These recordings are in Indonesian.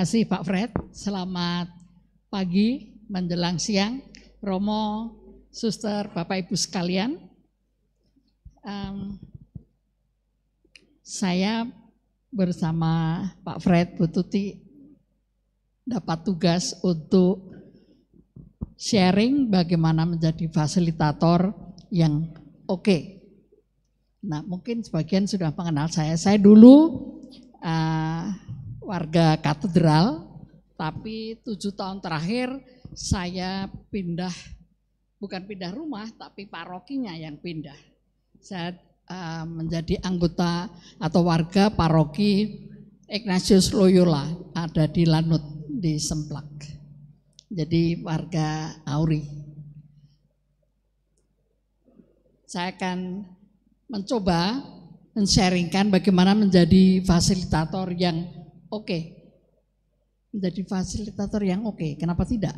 kasih Pak Fred. Selamat pagi menjelang siang, Romo, Suster, Bapak Ibu sekalian. Saya bersama Pak Fred Bututi dapat tugas untuk sharing bagaimana menjadi fasilitator yang oke. Nah, mungkin sebagian sudah mengenal saya. Saya dulu warga katedral, tapi 7 tahun terakhir saya pindah, bukan pindah rumah, tapi parokinya yang pindah. Saya menjadi anggota atau warga paroki Ignatius Loyola, ada di Lanut, di Semplak. Jadi warga Auri. Saya akan mencoba men-sharingkan bagaimana menjadi fasilitator yang oke. Menjadi fasilitator yang oke, kenapa tidak?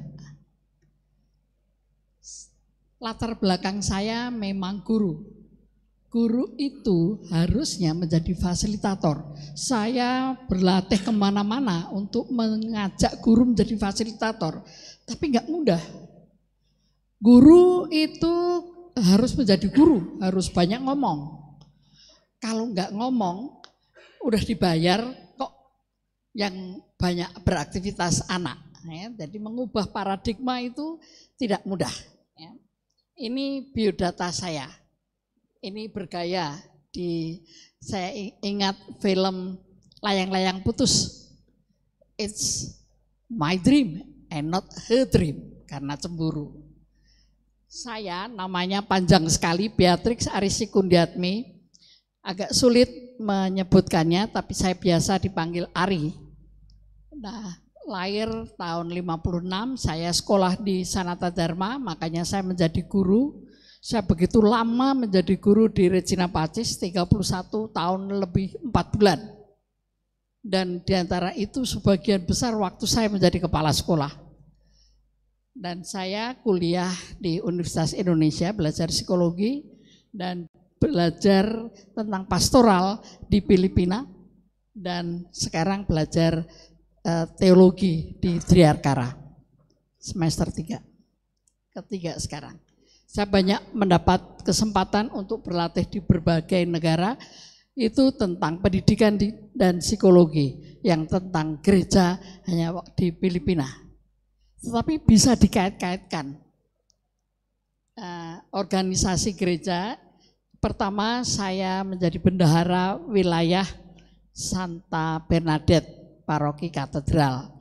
Latar belakang saya memang guru. Guru itu harusnya menjadi fasilitator. Saya berlatih kemana-mana untuk mengajak guru menjadi fasilitator. Tapi nggak mudah. Guru itu harus menjadi guru, harus banyak ngomong. Kalau nggak ngomong, udah dibayar kok yang banyak beraktivitas anak. Ya. Jadi mengubah paradigma itu tidak mudah. Ya. Ini biodata saya. Ini bergaya saya ingat film Layang-Layang Putus. It's my dream and not her dream, karena cemburu. Saya namanya panjang sekali, Beatrix Arisi Kundiatmi. Agak sulit menyebutkannya, tapi saya biasa dipanggil Ari. Nah, lahir tahun 56, saya sekolah di Sanata Dharma, makanya saya menjadi guru. Saya begitu lama menjadi guru di Regina Pacis, 31 tahun lebih 4 bulan. Dan diantara itu sebagian besar waktu saya menjadi kepala sekolah. Dan saya kuliah di Universitas Indonesia, belajar psikologi dan belajar tentang pastoral di Filipina. Dan sekarang belajar teologi di Triarkara, semester 3, ketiga sekarang. Saya banyak mendapat kesempatan untuk berlatih di berbagai negara, itu tentang pendidikan dan psikologi, yang tentang gereja hanya di Filipina. Tetapi bisa dikait-kaitkan. Organisasi gereja, pertama saya menjadi bendahara wilayah Santa Bernadette, paroki katedral.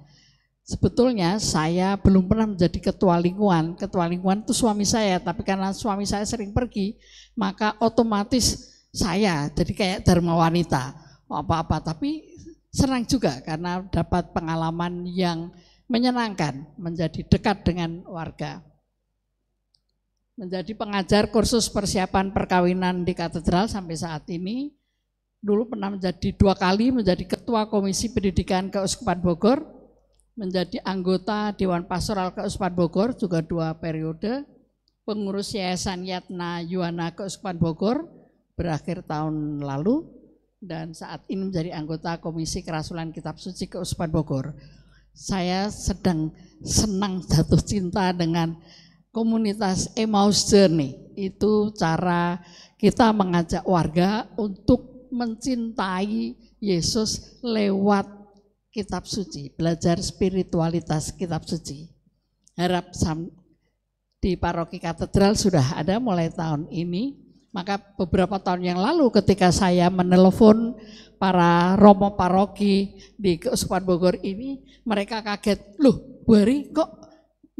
Sebetulnya saya belum pernah menjadi ketua lingkungan. Ketua lingkungan itu suami saya, tapi karena suami saya sering pergi, maka otomatis saya jadi kayak dharma wanita, apa-apa. Tapi senang juga karena dapat pengalaman yang menyenangkan, menjadi dekat dengan warga. Menjadi pengajar kursus persiapan perkawinan di katedral sampai saat ini. Dulu pernah menjadi 2 kali menjadi ketua Komisi Pendidikan Keuskupan Bogor, menjadi anggota Dewan Pastoral Keuskupan Bogor juga 2 periode, pengurus Yayasan Yatna Yuwana Keuskupan Bogor berakhir tahun lalu, dan saat ini menjadi anggota Komisi Kerasulan Kitab Suci Keuskupan Bogor. Saya sedang senang jatuh cinta dengan komunitas Emmaus Journey. Itu cara kita mengajak warga untuk mencintai Yesus lewat Kitab Suci, belajar spiritualitas Kitab Suci. Harap di paroki katedral sudah ada mulai tahun ini. Maka beberapa tahun yang lalu ketika saya menelpon para romo paroki di Keuskupan Bogor ini, mereka kaget, loh Bu Ari kok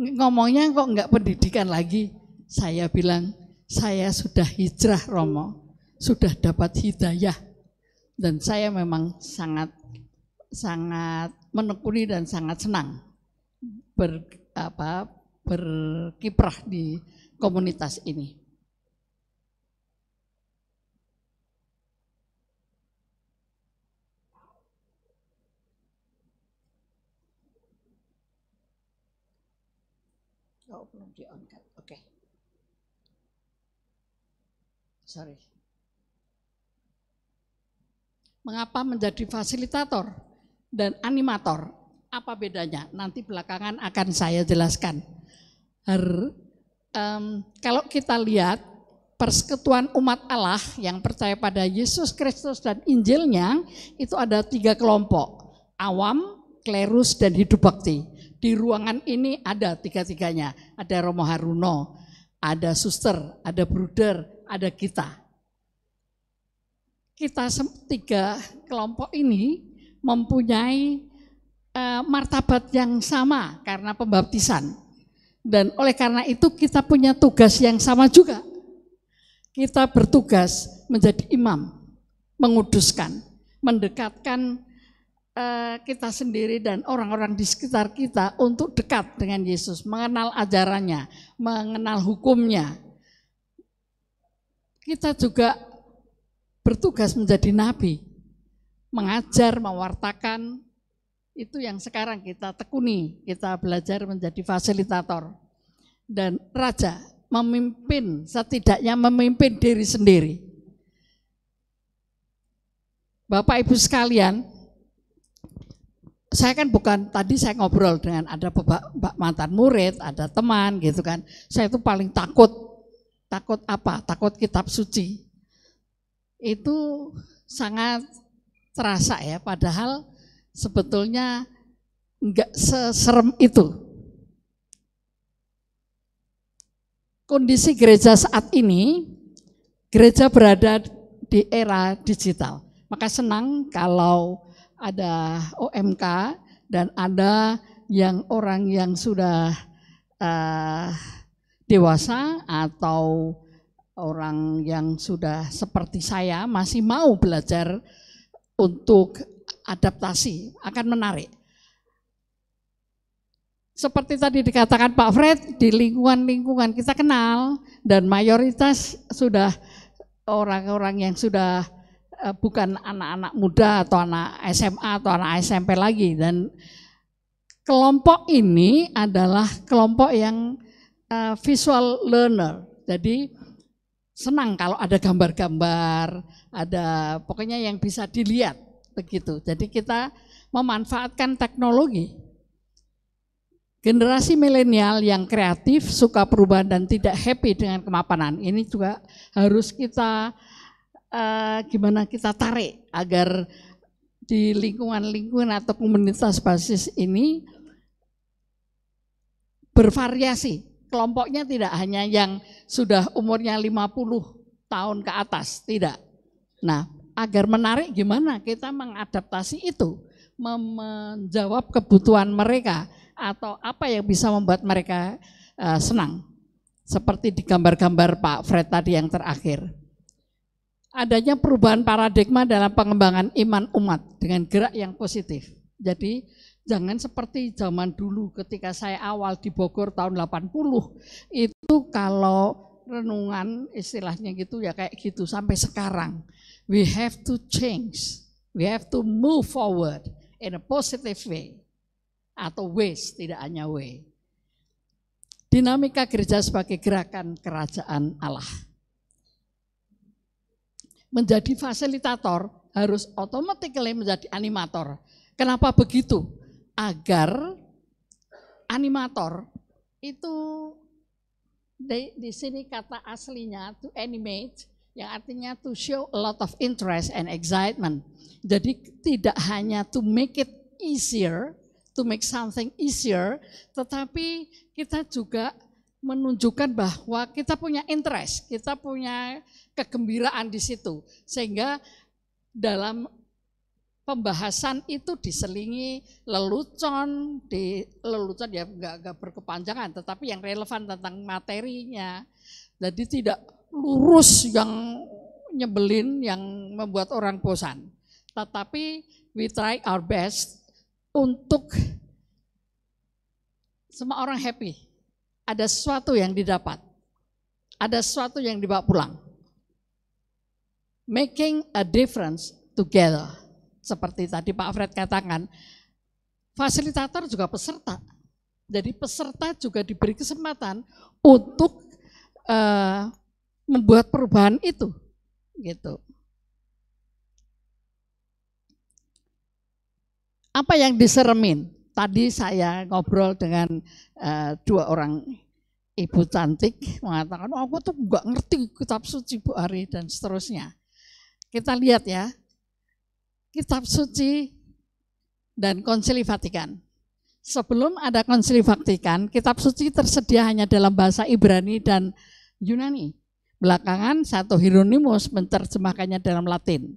ngomongnya kok enggak pendidikan lagi. Saya bilang, saya sudah hijrah Romo, sudah dapat hidayah. Dan saya memang sangat menekuni dan sangat senang berkiprah di komunitas ini. Oh, belum di-on-kan. Oke. Sorry. Mengapa menjadi fasilitator dan animator? Apa bedanya? Nanti belakangan akan saya jelaskan. Kalau kita lihat persekutuan umat Allah yang percaya pada Yesus Kristus dan Injilnya, itu ada 3 kelompok, awam, klerus, dan hidup bakti. Di ruangan ini ada 3-tiganya, ada Romo Haruno, ada suster, ada bruder, ada kita. Kita 3 kelompok ini mempunyai martabat yang sama karena pembaptisan. Dan oleh karena itu kita punya tugas yang sama juga. Kita bertugas menjadi imam, menguduskan, mendekatkan kita sendiri dan orang-orang di sekitar kita untuk dekat dengan Yesus, mengenal ajarannya, mengenal hukumnya. Kita juga bertugas menjadi nabi, mengajar, mewartakan. Itu yang sekarang kita tekuni, kita belajar menjadi fasilitator. Dan raja memimpin, setidaknya memimpin diri sendiri. Bapak Ibu sekalian, saya kan bukan, tadi saya ngobrol dengan ada mantan murid, ada teman gitu kan. Saya itu paling takut apa? Takut kitab suci. Itu sangat terasa ya, padahal sebetulnya enggak seserem itu. Kondisi gereja saat ini, gereja berada di era digital. Maka senang kalau ada OMK dan ada yang orang yang sudah dewasa atau orang yang sudah seperti saya masih mau belajar untuk adaptasi, akan menarik. Seperti tadi dikatakan Pak Fred, di lingkungan-lingkungan kita kenal dan mayoritas sudah orang-orang yang sudah bukan anak-anak muda atau anak SMA atau anak SMP lagi. Dan kelompok ini adalah kelompok yang visual learner. Jadi senang kalau ada gambar-gambar, ada pokoknya yang bisa dilihat begitu. Jadi kita memanfaatkan teknologi. Generasi milenial yang kreatif, suka perubahan dan tidak happy dengan kemapanan. Ini juga harus kita gimana kita tarik agar di lingkungan-lingkungan atau komunitas basis ini bervariasi. Kelompoknya tidak hanya yang sudah umurnya 50 tahun ke atas, tidak. Nah, agar menarik gimana kita mengadaptasi itu, menjawab kebutuhan mereka atau apa yang bisa membuat mereka senang. Seperti di gambar-gambar Pak Fred tadi yang terakhir. Adanya perubahan paradigma dalam pengembangan iman umat dengan gerak yang positif. Jadi jangan seperti zaman dulu ketika saya awal di Bogor tahun 80, itu kalau renungan istilahnya gitu ya kayak gitu sampai sekarang. We have to change, we have to move forward in a positive way, atau ways, tidak hanya way. Dinamika gereja sebagai gerakan kerajaan Allah. Menjadi fasilitator harus automatically menjadi animator. Kenapa begitu? Agar animator itu di sini kata aslinya to animate, yang artinya to show a lot of interest and excitement. Jadi tidak hanya to make it easier, to make something easier, tetapi kita juga menunjukkan bahwa kita punya interest, kita punya kegembiraan di situ. Sehingga dalam pembahasan itu diselingi lelucon, ya enggak berkepanjangan, tetapi yang relevan tentang materinya. Jadi tidak lurus yang nyebelin, yang membuat orang bosan. Tetapi we try our best untuk semua orang happy. Ada sesuatu yang didapat, ada sesuatu yang dibawa pulang. Making a difference together. Seperti tadi Pak Fred katakan, fasilitator juga peserta. Jadi peserta juga diberi kesempatan untuk membuat perubahan itu, gitu. Apa yang diseremin? tadi saya ngobrol dengan dua orang ibu cantik mengatakan, oh, aku tuh nggak ngerti kitab suci Bu Ari dan seterusnya. Kita lihat ya, kitab suci dan Konsili Vatikan. Sebelum ada Konsili Vatikan, kitab suci tersedia hanya dalam bahasa Ibrani dan Yunani. Belakangan Santo Hieronymus menerjemahkannya dalam Latin.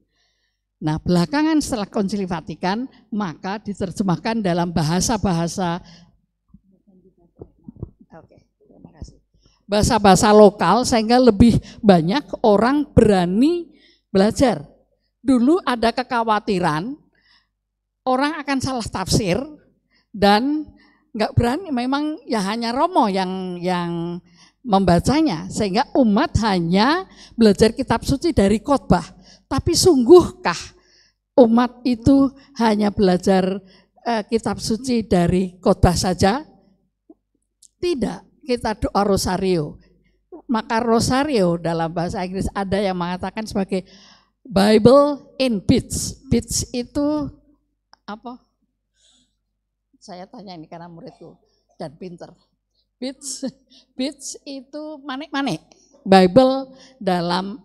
Nah, belakangan setelah Konsili Vatikan, maka diterjemahkan dalam bahasa-bahasa bahasa-bahasa lokal sehingga lebih banyak orang berani belajar. Dulu ada kekhawatiran orang akan salah tafsir dan nggak berani, memang ya hanya Romo yang membacanya, sehingga umat hanya belajar kitab suci dari khotbah. Tapi sungguhkah umat itu hanya belajar kitab suci dari khotbah saja? Tidak, kita doa rosario. Maka rosario dalam bahasa Inggris ada yang mengatakan sebagai Bible in bits. Bits itu apa? Saya tanya ini karena muridku dan pinter. Bits itu manik-manik. Bible dalam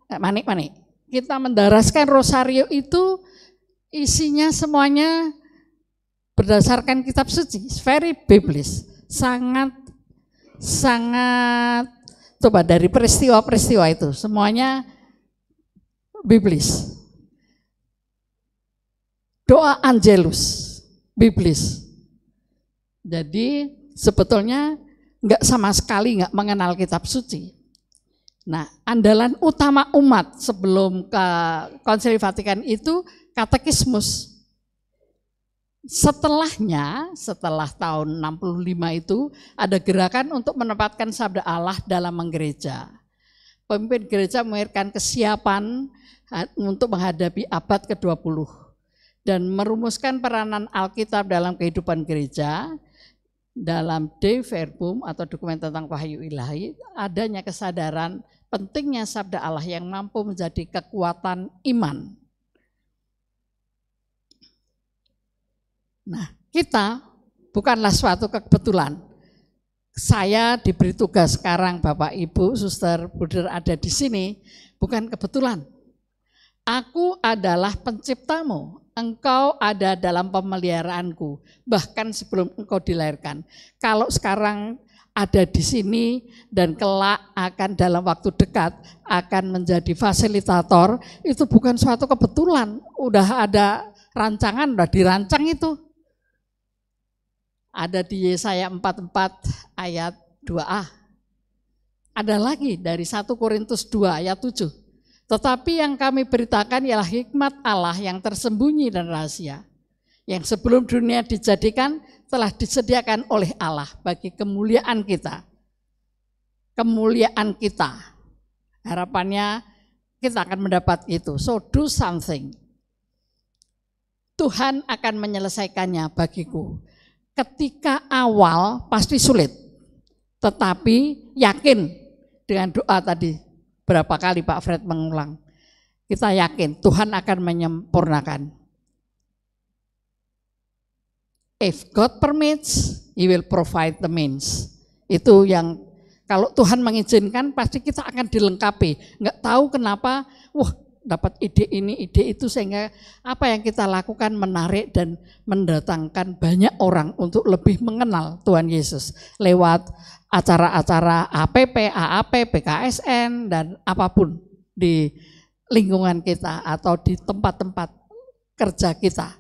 manik-manik. Kita mendaraskan rosario itu isinya semuanya berdasarkan kitab suci. Very biblis. Sangat coba dari peristiwa-peristiwa itu semuanya biblis. Doa Angelus biblis. Jadi sebetulnya enggak sama sekali enggak mengenal kitab suci. Nah, andalan utama umat sebelum ke Konsili Vatikan itu katekismus. Setelah tahun 65 itu ada gerakan untuk menempatkan sabda Allah dalam menggereja. Pemimpin gereja melahirkan kesiapan untuk menghadapi abad ke-20 dan merumuskan peranan Alkitab dalam kehidupan gereja. Dalam De Verbum atau dokumen tentang wahyu ilahi, adanya kesadaran pentingnya sabda Allah yang mampu menjadi kekuatan iman. Nah, kita bukanlah suatu kebetulan. Saya diberi tugas sekarang, Bapak, Ibu, Suster, Bruder ada di sini, bukan kebetulan. Aku adalah penciptamu, engkau ada dalam pemeliharaanku, bahkan sebelum engkau dilahirkan. Kalau sekarang ada di sini dan kelak akan dalam waktu dekat akan menjadi fasilitator, itu bukan suatu kebetulan, udah ada rancangan, udah dirancang itu. Ada di Yesaya 44 ayat 2a. Ada lagi dari 1 Korintus 2 ayat 7. Tetapi yang kami beritakan ialah hikmat Allah yang tersembunyi dan rahasia, yang sebelum dunia dijadikan telah disediakan oleh Allah bagi kemuliaan kita. Kemuliaan kita. Harapannya kita akan mendapat itu. So do something. Tuhan akan menyelesaikannya bagiku. Ketika awal pasti sulit, tetapi yakin dengan doa tadi. Berapa kali Pak Fred mengulang. Kita yakin Tuhan akan menyempurnakan. If God permits, He will provide the means. Itu yang kalau Tuhan mengizinkan pasti kita akan dilengkapi. Enggak tahu kenapa, dapat ide ini, ide itu, sehingga apa yang kita lakukan menarik dan mendatangkan banyak orang untuk lebih mengenal Tuhan Yesus lewat acara-acara APP, AAP, PKSN, dan apapun di lingkungan kita atau di tempat-tempat kerja kita.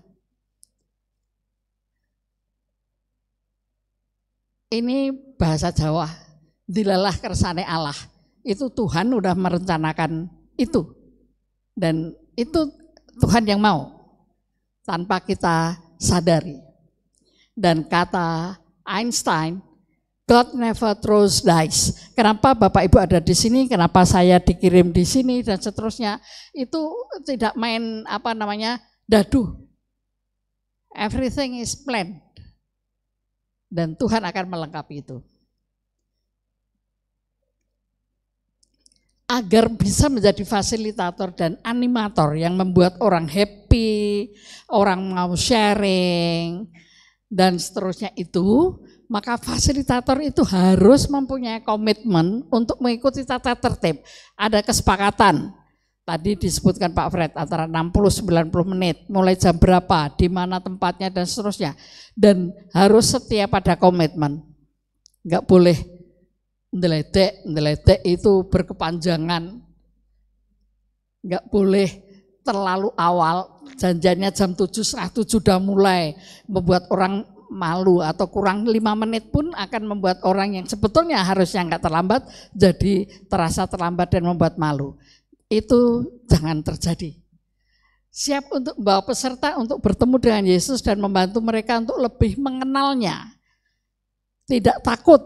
Ini bahasa Jawa, dilalah kersane Allah. Itu Tuhan udah merencanakan itu. Dan itu Tuhan yang mau, tanpa kita sadari. Dan kata Einstein, God never throws dice. Kenapa Bapak Ibu ada di sini, kenapa saya dikirim di sini dan seterusnya, itu tidak main dadu. Everything is planned. Dan Tuhan akan melengkapi itu. Agar bisa menjadi fasilitator dan animator yang membuat orang happy, orang mau sharing, dan seterusnya itu, maka fasilitator itu harus mempunyai komitmen untuk mengikuti tata tertib. Ada kesepakatan, tadi disebutkan Pak Fred, antara 60-90 menit, mulai jam berapa, di mana tempatnya, dan seterusnya. Dan harus setia pada komitmen. Enggak boleh ndeledek itu berkepanjangan. Enggak boleh terlalu awal, janjiannya jam 7, setengah 7 sudah mulai, membuat orang malu, atau kurang 5 menit pun akan membuat orang yang sebetulnya harusnya enggak terlambat, jadi terasa terlambat dan membuat malu. Itu jangan terjadi. Siap untuk membawa peserta untuk bertemu dengan Yesus dan membantu mereka untuk lebih mengenalnya. Tidak takut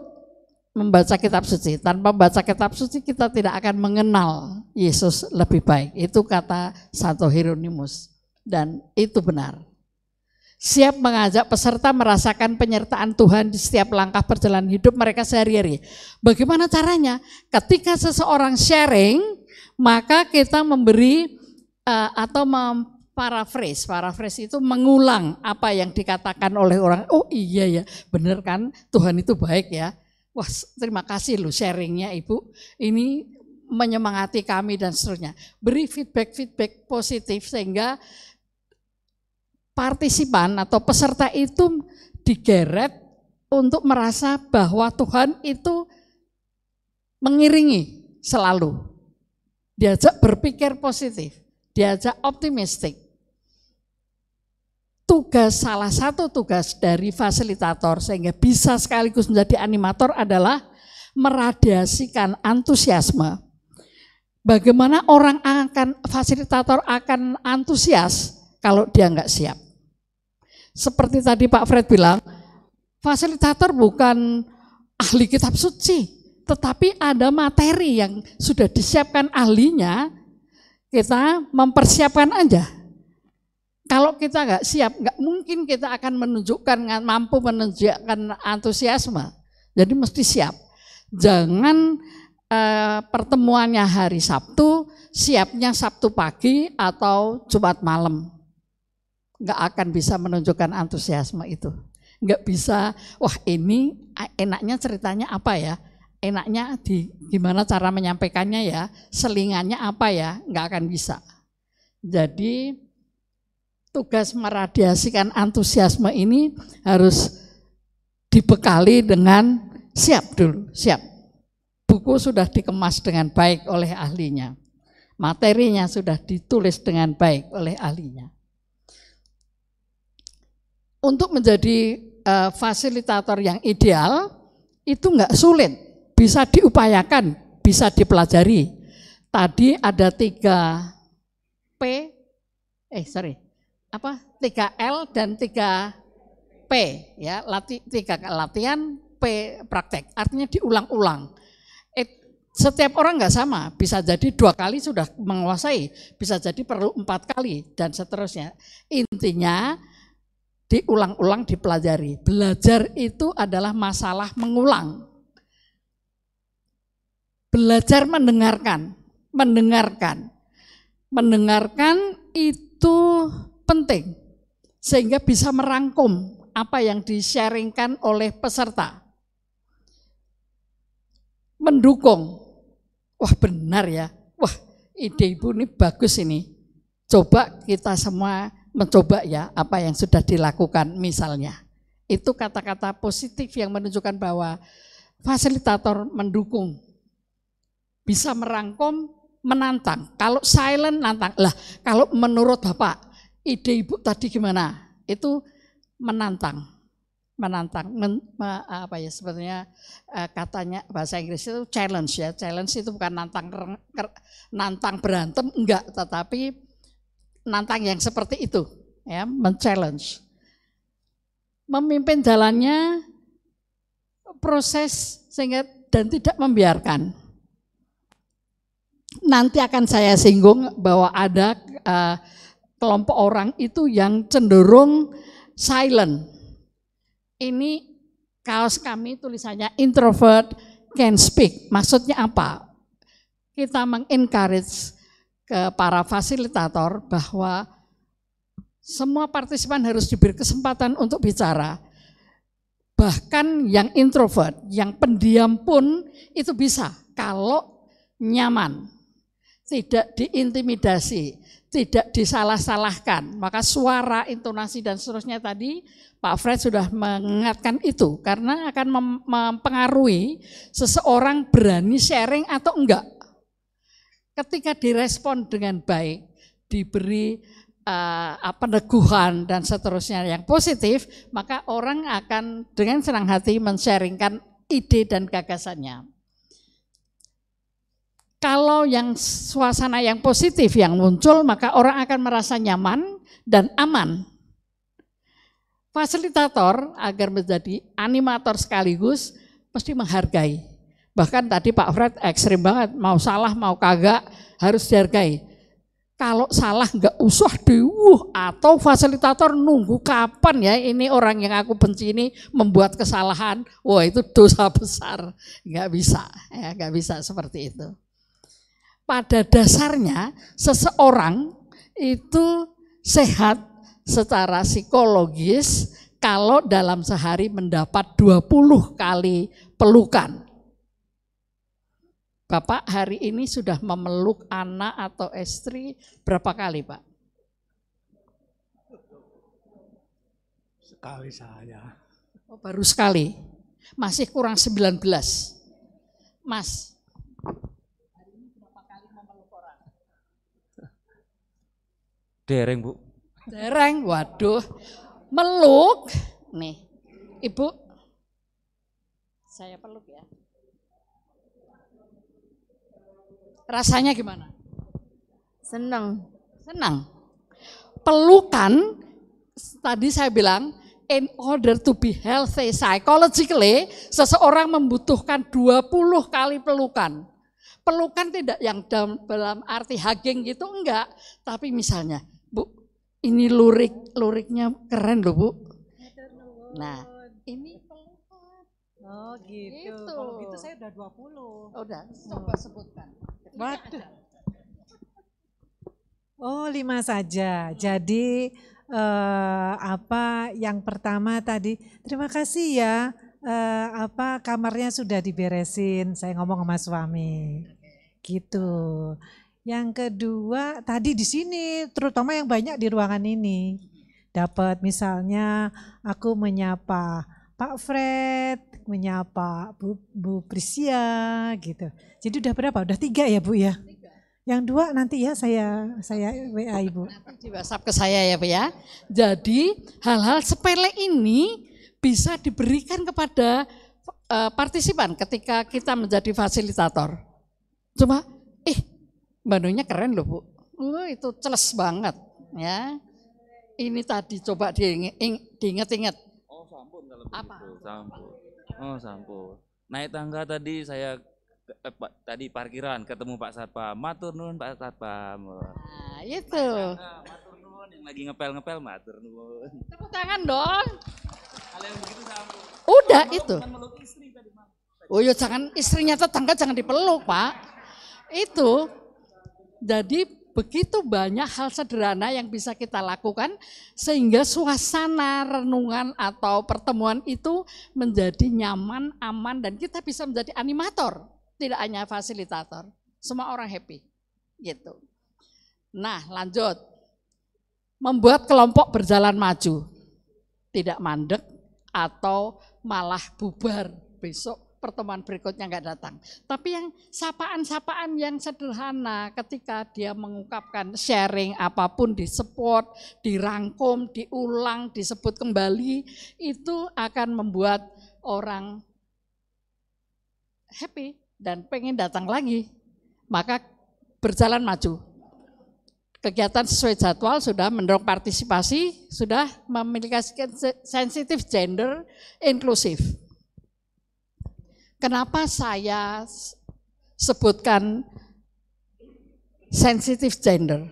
membaca kitab suci. Tanpa membaca kitab suci kita tidak akan mengenal Yesus lebih baik. Itu kata Santo Hieronymus, dan itu benar. Siap mengajak peserta merasakan penyertaan Tuhan di setiap langkah perjalanan hidup mereka sehari-hari. Bagaimana caranya? Ketika seseorang sharing, maka kita memberi atau paraphrase itu mengulang apa yang dikatakan oleh orang. Oh iya ya, benar kan, Tuhan itu baik ya. Wah, terima kasih loh sharingnya Ibu, ini menyemangati kami dan seterusnya. Beri feedback positif sehingga partisipan atau peserta itu digeret untuk merasa bahwa Tuhan itu mengiringi selalu. Diajak berpikir positif, diajak optimistik. Salah satu tugas dari fasilitator sehingga bisa sekaligus menjadi animator adalah meradiasikan antusiasme. Bagaimana fasilitator akan antusias kalau dia nggak siap? Seperti tadi Pak Fred bilang, fasilitator bukan ahli kitab suci, tetapi ada materi yang sudah disiapkan ahlinya, kita mempersiapkan aja. Kalau kita nggak siap, nggak mungkin kita akan mampu menunjukkan antusiasme. Jadi mesti siap. Jangan pertemuannya hari Sabtu, siapnya Sabtu pagi atau Jumat malam. Nggak akan bisa menunjukkan antusiasme itu. Nggak bisa, wah ini enaknya ceritanya apa ya? Enaknya gimana cara menyampaikannya ya? Selingannya apa ya? Nggak akan bisa. Jadi tugas meradiasikan antusiasme ini harus dibekali dengan siap dulu, siap. Buku sudah dikemas dengan baik oleh ahlinya. Materinya sudah ditulis dengan baik oleh ahlinya. Untuk menjadi fasilitator yang ideal, itu enggak sulit, bisa diupayakan, bisa dipelajari. Tadi ada 3L dan 3P ya, 3 latihan, P praktek, artinya diulang-ulang. Setiap orang nggak sama, bisa jadi 2 kali sudah menguasai, bisa jadi perlu 4 kali dan seterusnya. Intinya diulang-ulang, dipelajari. Belajar itu adalah masalah mengulang. Belajar mendengarkan itu penting, sehingga bisa merangkum apa yang di-sharingkan oleh peserta. Mendukung, wah benar ya, wah ide Ibu ini bagus ini. Coba kita semua mencoba ya apa yang sudah dilakukan misalnya. Itu kata-kata positif yang menunjukkan bahwa fasilitator mendukung, bisa merangkum, menantang. Kalau silent nantang, lah kalau menurut Bapak, ide Ibu tadi gimana? Itu menantang, apa ya sebetulnya katanya bahasa Inggris itu challenge ya. Challenge itu bukan nantang berantem, enggak, tetapi nantang yang seperti itu, ya, men-challenge. Memimpin jalannya proses sehingga dan tidak membiarkan. Nanti akan saya singgung bahwa ada kelompok orang itu yang cenderung silent. Ini kaos kami tulisannya introvert can speak. Maksudnya apa? Kita mengencourage ke para fasilitator bahwa Semua partisipan harus diberi kesempatan untuk bicara. Bahkan yang introvert, yang pendiam pun itu bisa kalau nyaman, tidak diintimidasi, tidak disalah-salahkan. Maka suara, intonasi dan seterusnya tadi Pak Fred sudah mengingatkan itu karena akan mempengaruhi seseorang berani sharing atau enggak. Ketika direspon dengan baik, diberi peneguhan dan seterusnya yang positif, maka orang akan dengan senang hati men-sharingkan ide dan gagasannya. Kalau yang suasana yang positif yang muncul, maka orang akan merasa nyaman dan aman. Fasilitator agar menjadi animator sekaligus mesti menghargai. Bahkan tadi Pak Fred ekstrim banget, mau salah mau kagak harus dihargai. Kalau salah nggak usah atau fasilitator nunggu kapan ya ini orang yang aku benci ini membuat kesalahan, wah itu dosa besar, nggak bisa, ya nggak bisa seperti itu. Pada dasarnya seseorang itu sehat secara psikologis kalau dalam sehari mendapat 20 kali pelukan. Bapak hari ini sudah memeluk anak atau istri berapa kali, Pak? Sekali saya. Oh, baru sekali. Masih kurang 19. Mas, hari ini berapa kali memeluk orang? Dereng, Bu. Dereng, waduh. Meluk. Nih, Ibu. Saya peluk ya. Rasanya gimana? Senang. Senang. Pelukan, tadi saya bilang, in order to be healthy psychologically, seseorang membutuhkan 20 kali pelukan. Pelukan tidak yang dalam arti hugging gitu, enggak. Tapi misalnya, Bu, ini luriknya keren loh, Bu. Nah, ini pelukan. Oh gitu. Kalau gitu saya udah 20. Udah, coba sebutkan. Waduh. Oh 5 saja. Jadi yang pertama tadi terima kasih ya kamarnya sudah diberesin. Saya ngomong sama suami. Gitu. Yang kedua tadi di sini terutama yang banyak di ruangan ini dapat misalnya aku menyapa Pak Fred, menyapa Bu Prisia gitu. Jadi udah berapa? Udah 3 ya Bu ya? 3. Yang 2 nanti ya saya WA Ibu. Nanti di WhatsApp ke saya ya Bu ya. Jadi hal-hal sepele ini bisa diberikan kepada partisipan ketika kita menjadi fasilitator. Cuma, Bandungnya keren loh Bu. Itu celes banget ya. Ini tadi coba diinget-inget. Apa? Sampun. Oh, sampun. Naik tangga tadi saya tadi parkiran ketemu Pak Satpam. Matur nuwun Pak Satpam. Nah, itu. Matur nuwun yang lagi ngepel-ngepel matur nuwun. Tepuk tangan dong. Hal yang begitu sampun. Udah itu. Oh ya jangan istrinya tetangga jangan dipeluk, Pak. Itu. Jadi begitu banyak hal sederhana yang bisa kita lakukan sehingga suasana renungan atau pertemuan itu menjadi nyaman, aman dan kita bisa menjadi animator, tidak hanya fasilitator. Semua orang happy gitu. Nah, lanjut. Membuat kelompok berjalan maju. Tidak mandek atau malah bubar besok pertemuan berikutnya enggak datang. Tapi yang sapaan-sapaan yang sederhana ketika dia mengungkapkan sharing apapun disupport, dirangkum, diulang, disebut kembali, itu akan membuat orang happy dan pengen datang lagi. Maka berjalan maju. Kegiatan sesuai jadwal sudah mendorong partisipasi, sudah memiliki sensitif gender inklusif. Kenapa saya sebutkan sensitif gender?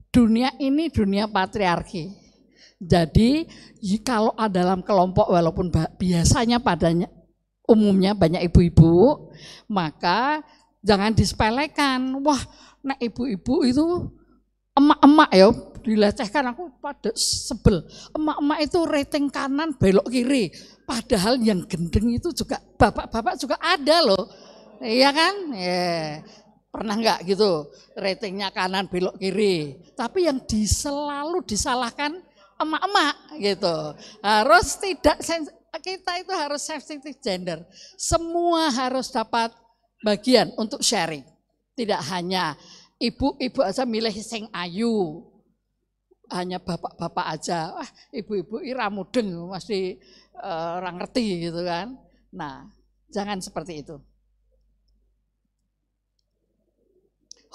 Dunia ini dunia patriarki. Jadi kalau dalam kelompok walaupun biasanya umumnya banyak ibu-ibu, maka jangan disepelekan. Wah, nah ibu-ibu itu emak-emak ya, dilecehkan, aku pada sebel. Emak-emak itu rating kanan belok kiri. Padahal yang gendeng itu juga bapak-bapak juga ada loh. Iya kan? Pernah nggak gitu ratingnya kanan belok kiri. Tapi yang selalu disalahkan emak-emak gitu. Harus tidak, kita itu harus sensitive gender. Semua harus dapat bagian untuk sharing. Tidak hanya ibu-ibu aja milih sing ayu. Hanya bapak-bapak aja. Wah, ibu-ibu ira mudeng masih orang ngerti gitu kan. Nah, jangan seperti itu.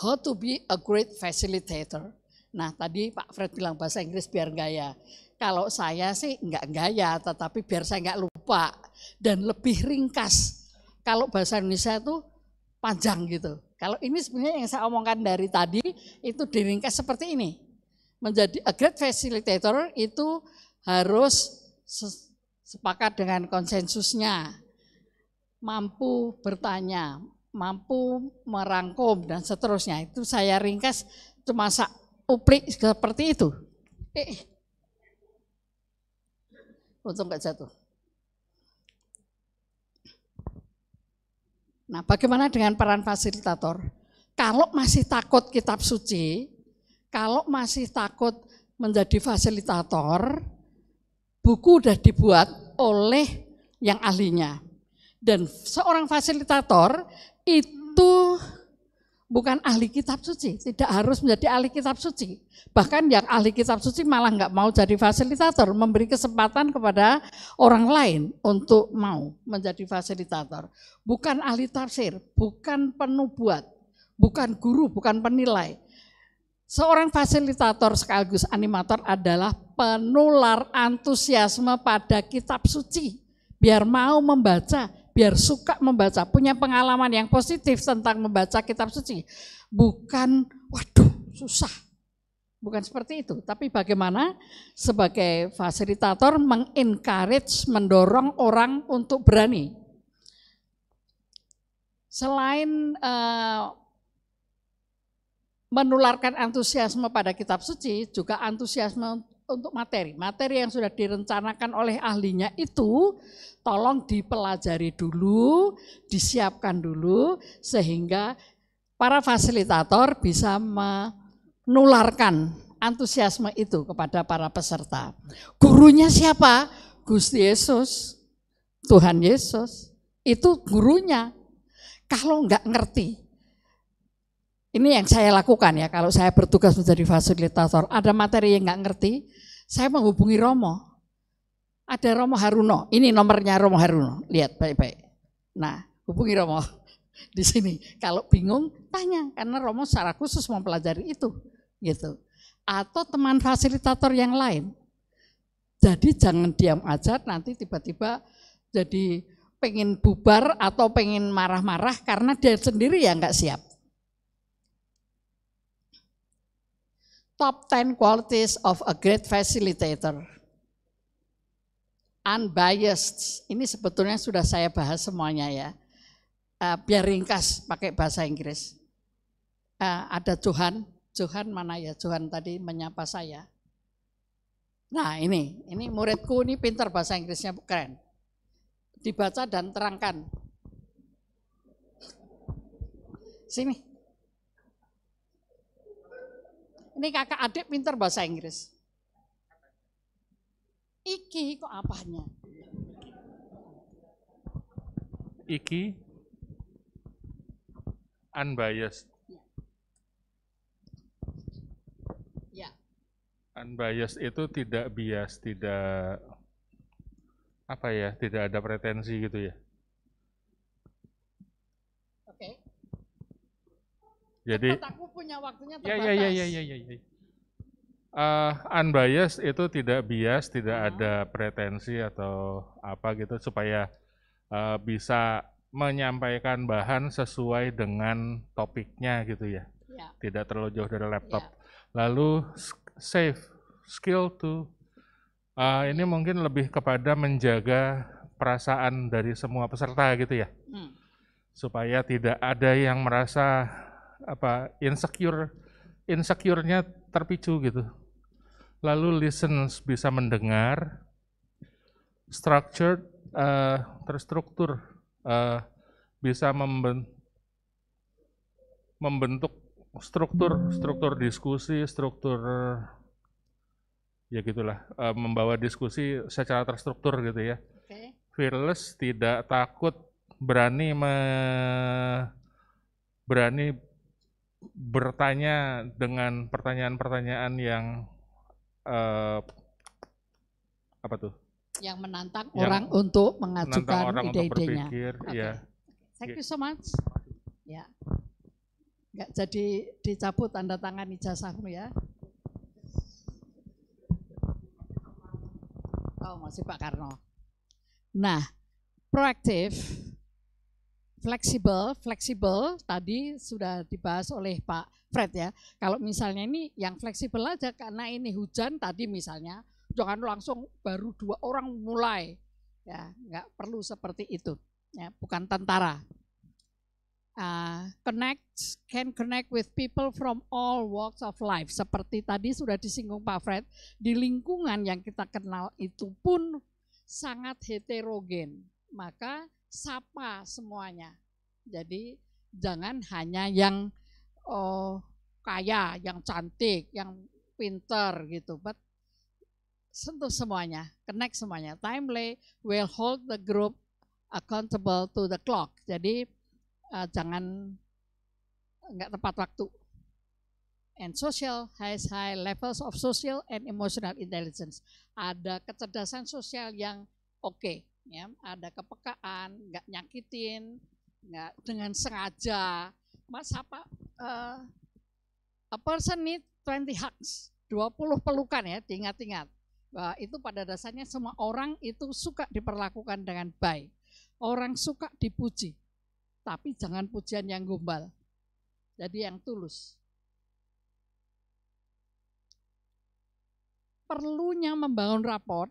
How to be a great facilitator. Nah, tadi Pak Fred bilang bahasa Inggris biar gaya. Kalau saya sih enggak gaya, tetapi biar saya enggak lupa dan lebih ringkas. Kalau bahasa Indonesia itu panjang gitu. Kalau ini sebenarnya yang saya omongkan dari tadi itu diringkas seperti ini. Menjadi a great facilitator itu harus sepakat dengan konsensusnya, mampu bertanya, mampu merangkum dan seterusnya. Itu saya ringkas cuma uplik seperti itu. Untung nggak jatuh. Nah, bagaimana dengan peran fasilitator? Kalau masih takut kitab suci, kalau masih takut menjadi fasilitator, buku udah dibuat oleh yang ahlinya. Dan seorang fasilitator itu bukan ahli kitab suci, tidak harus menjadi ahli kitab suci. Bahkan yang ahli kitab suci malah nggak mau jadi fasilitator, memberi kesempatan kepada orang lain untuk mau menjadi fasilitator. Bukan ahli tafsir, bukan penubuat, bukan guru, bukan penilai. Seorang fasilitator sekaligus animator adalah penular antusiasme pada kitab suci. Biar mau membaca, biar suka membaca, punya pengalaman yang positif tentang membaca kitab suci. Bukan, waduh susah. Bukan seperti itu, tapi bagaimana sebagai fasilitator mengencourage, mendorong orang untuk berani. Selain menularkan antusiasme pada kitab suci, juga antusiasme untuk materi. Materi yang sudah direncanakan oleh ahlinya itu tolong dipelajari dulu, disiapkan dulu, sehingga para fasilitator bisa menularkan antusiasme itu kepada para peserta. Gurunya siapa? Gusti Yesus, Tuhan Yesus, itu gurunya. Kalau enggak ngerti, ini yang saya lakukan ya, kalau saya bertugas menjadi fasilitator, ada materi yang enggak ngerti, saya menghubungi Romo. Ada Romo Haruno, ini nomornya Romo Haruno, lihat baik-baik. Nah, hubungi Romo di sini. Kalau bingung, tanya, karena Romo secara khusus mempelajari itu, gitu. Atau teman fasilitator yang lain. Jadi jangan diam aja, nanti tiba-tiba jadi pengen bubar atau pengen marah-marah karena dia sendiri ya enggak siap. Top 10 qualities of a great facilitator. Unbiased, ini sebetulnya sudah saya bahas semuanya ya. Biar ringkas pakai bahasa Inggris. Ada Johan mana ya? Johan tadi menyapa saya. Nah ini muridku ini pintar bahasa Inggrisnya, keren. Dibaca dan terangkan. Sini. Ini kakak adik pintar bahasa Inggris. Iki kok apanya? Iki unbiased. Ya. Unbiased itu tidak bias, tidak apa ya, tidak ada pretensi gitu ya. Oke. Jadi aku punya waktunya ya. terbatas. Unbiased itu tidak bias, tidak ada pretensi atau apa gitu, supaya bisa menyampaikan bahan sesuai dengan topiknya gitu ya. Tidak terlalu jauh dari laptop. Lalu safe, skill to, ini mungkin lebih kepada menjaga perasaan dari semua peserta gitu ya. Supaya tidak ada yang merasa insecure-nya terpicu gitu. Lalu listens, bisa mendengar, structured, terstruktur, bisa membentuk struktur diskusi, struktur ya gitulah, membawa diskusi secara terstruktur gitu ya. Oke. Fearless, tidak takut, berani bertanya dengan pertanyaan-pertanyaan yang apa tuh? Yang menantang Yang orang untuk menantang mengajukan orang untuk ide-idenya. berpikir, Oke. ya. Thank you so much. Ya. Nggak jadi dicabut tanda tangan ijazahmu ya. Oh, masih Pak Karno. Nah, proaktif, fleksibel tadi sudah dibahas oleh Pak Fred ya. Kalau misalnya ini yang fleksibel aja karena ini hujan tadi misalnya, jangan langsung baru 2 orang mulai. Ya, nggak perlu seperti itu. Ya, bukan tentara. Can connect with people from all walks of life. Seperti tadi sudah disinggung Pak Fred, di lingkungan yang kita kenal itu pun sangat heterogen. Maka sapa semuanya. Jadi jangan hanya yang kaya, yang cantik, yang pinter gitu. But sentuh semuanya, connect semuanya. Timely will hold the group accountable to the clock. Jadi jangan enggak tepat waktu. And social has high levels of social and emotional intelligence. Ada kecerdasan sosial yang oke, ya. Ada kepekaan, enggak nyakitin, enggak dengan sengaja. Mas apa? A person need 20 hugs, 20 pelukan ya, diingat-ingat. Bahwa itu pada dasarnya semua orang itu suka diperlakukan dengan baik. Orang suka dipuji. Tapi jangan pujian yang gombal. Jadi yang tulus. Perlunya membangun raport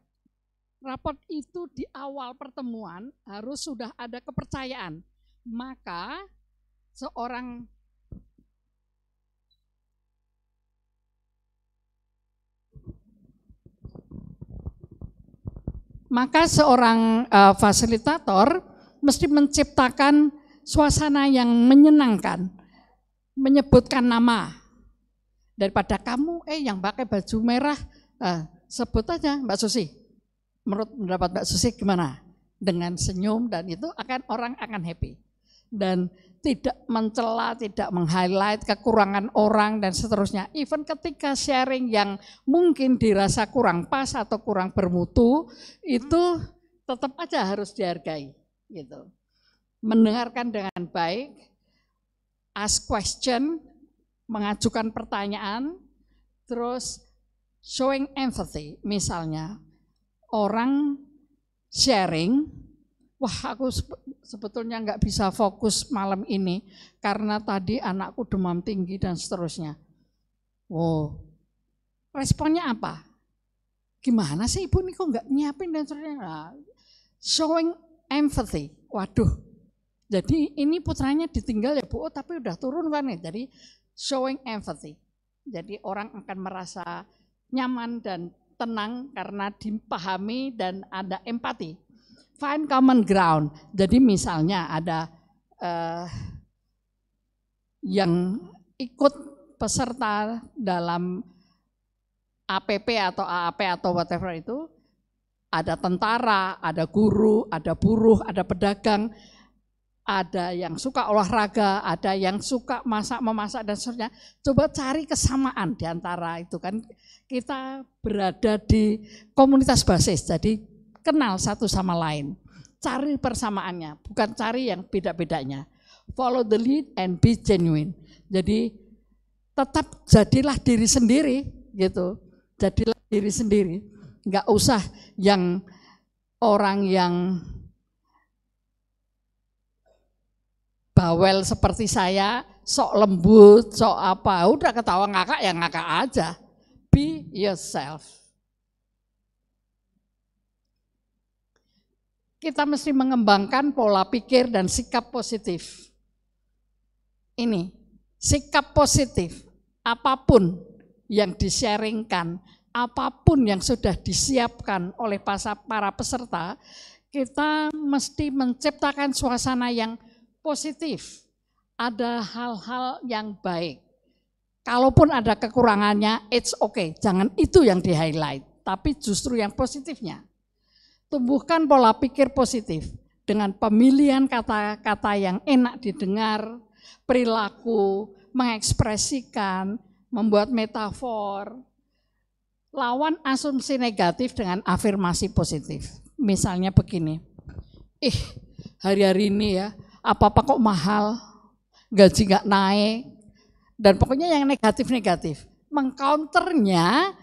itu di awal pertemuan harus sudah ada kepercayaan. Maka seorang fasilitator mesti menciptakan suasana yang menyenangkan, menyebutkan nama. Daripada kamu yang pakai baju merah, sebut aja Mbak Susi. Menurut pendapat Mbak Susi gimana? Dengan senyum dan itu orang akan happy. Dan tidak mencela, tidak meng-highlight kekurangan orang dan seterusnya. Even ketika sharing yang mungkin dirasa kurang pas atau kurang bermutu, itu tetap aja harus dihargai gitu. Mendengarkan dengan baik, ask question, mengajukan pertanyaan, terus showing empathy. Misalnya orang sharing, wah aku sebetulnya nggak bisa fokus malam ini karena tadi anakku demam tinggi dan seterusnya. Wow, responnya apa? Gimana sih ibu nih kok nggak nyiapin dan seterusnya? Nah, showing empathy, waduh. Jadi ini putranya ditinggal ya Bu, tapi udah turun kan ya. Jadi showing empathy. Jadi orang akan merasa nyaman dan tenang karena dipahami dan ada empati. Find common ground. Jadi misalnya ada yang ikut peserta dalam APP atau AAP atau whatever itu, ada tentara, ada guru, ada buruh, ada pedagang, ada yang suka olahraga, ada yang suka memasak dan seterusnya. Coba cari kesamaan di antara itu kan. Kita berada di komunitas basis, jadi kenal satu sama lain. Cari persamaannya, bukan cari yang beda-bedanya. Follow the lead and be genuine. Jadi tetap jadilah diri sendiri gitu. Jadilah diri sendiri. Enggak usah yang orang yang bawel seperti saya, sok lembut, sok apa, udah ketawa ngakak ya ngakak aja. Be yourself. Kita mesti mengembangkan pola pikir dan sikap positif. Ini, sikap positif, apapun yang di-sharingkan, apapun yang sudah disiapkan oleh para peserta, kita mesti menciptakan suasana yang positif. Ada hal-hal yang baik. Kalaupun ada kekurangannya, it's okay. Jangan itu yang di-highlight, tapi justru yang positifnya. Tumbuhkan pola pikir positif dengan pemilihan kata-kata yang enak didengar, perilaku, mengekspresikan, membuat metafor. Lawan asumsi negatif dengan afirmasi positif. Misalnya begini, hari-hari ini ya, apa-apa kok mahal, gaji gak naik, dan pokoknya yang negatif-negatif. Mengcounternya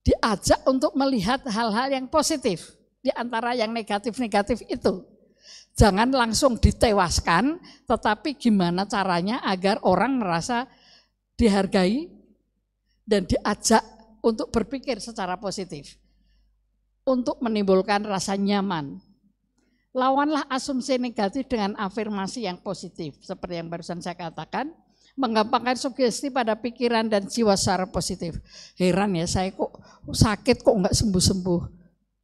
diajak untuk melihat hal-hal yang positif di antara yang negatif-negatif itu. Jangan langsung ditewaskan, tetapi gimana caranya agar orang merasa dihargai dan diajak untuk berpikir secara positif, untuk menimbulkan rasa nyaman. Lawanlah asumsi negatif dengan afirmasi yang positif, seperti yang barusan saya katakan, menggampangkan sugesti pada pikiran dan jiwa secara positif. Heran ya, saya kok sakit kok enggak sembuh-sembuh.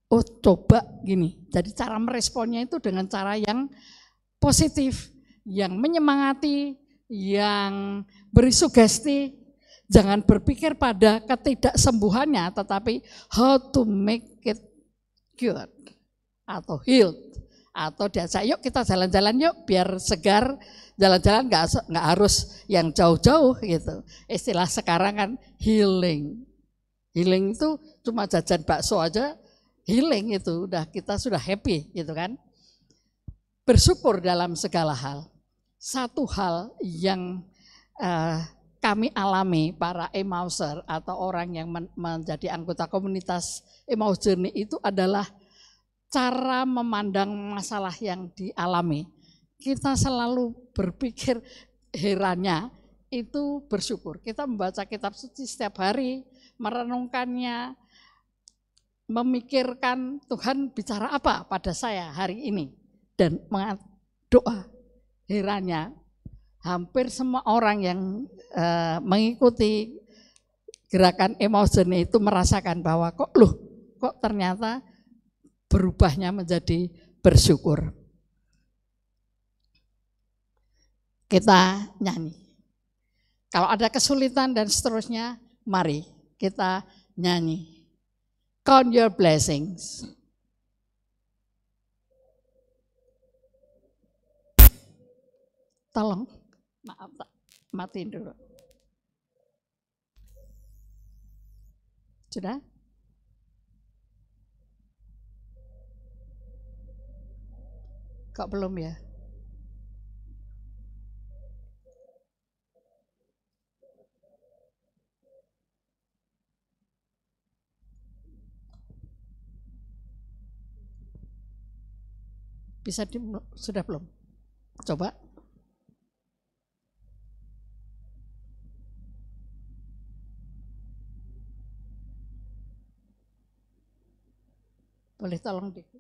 Oh coba gini, jadi cara meresponnya itu dengan cara yang positif, yang menyemangati, yang beri sugesti. Jangan berpikir pada ketidaksembuhannya, tetapi how to make it good atau healed. Atau diajak yuk kita jalan-jalan yuk biar segar, jalan-jalan nggak harus yang jauh-jauh gitu. Istilah sekarang kan healing. Healing itu cuma jajan bakso aja, healing itu udah kita sudah happy gitu kan. Bersyukur dalam segala hal. Satu hal yang kami alami para Emmauser atau orang yang menjadi anggota komunitas Emmaus Journey itu adalah cara memandang masalah yang dialami. Kita selalu berpikir herannya itu bersyukur. Kita membaca kitab suci setiap hari, merenungkannya, memikirkan Tuhan bicara apa pada saya hari ini. Dan doa herannya. Hampir semua orang yang mengikuti gerakan Emmaus Journey itu merasakan bahwa kok ternyata berubahnya menjadi bersyukur. Kita nyanyi. Kalau ada kesulitan dan seterusnya, mari kita nyanyi. Count your blessings. Tolong. Maaf, matiin dulu. Sudah? Kok belum ya? Bisa sudah belum? Coba. Boleh tolong dikit?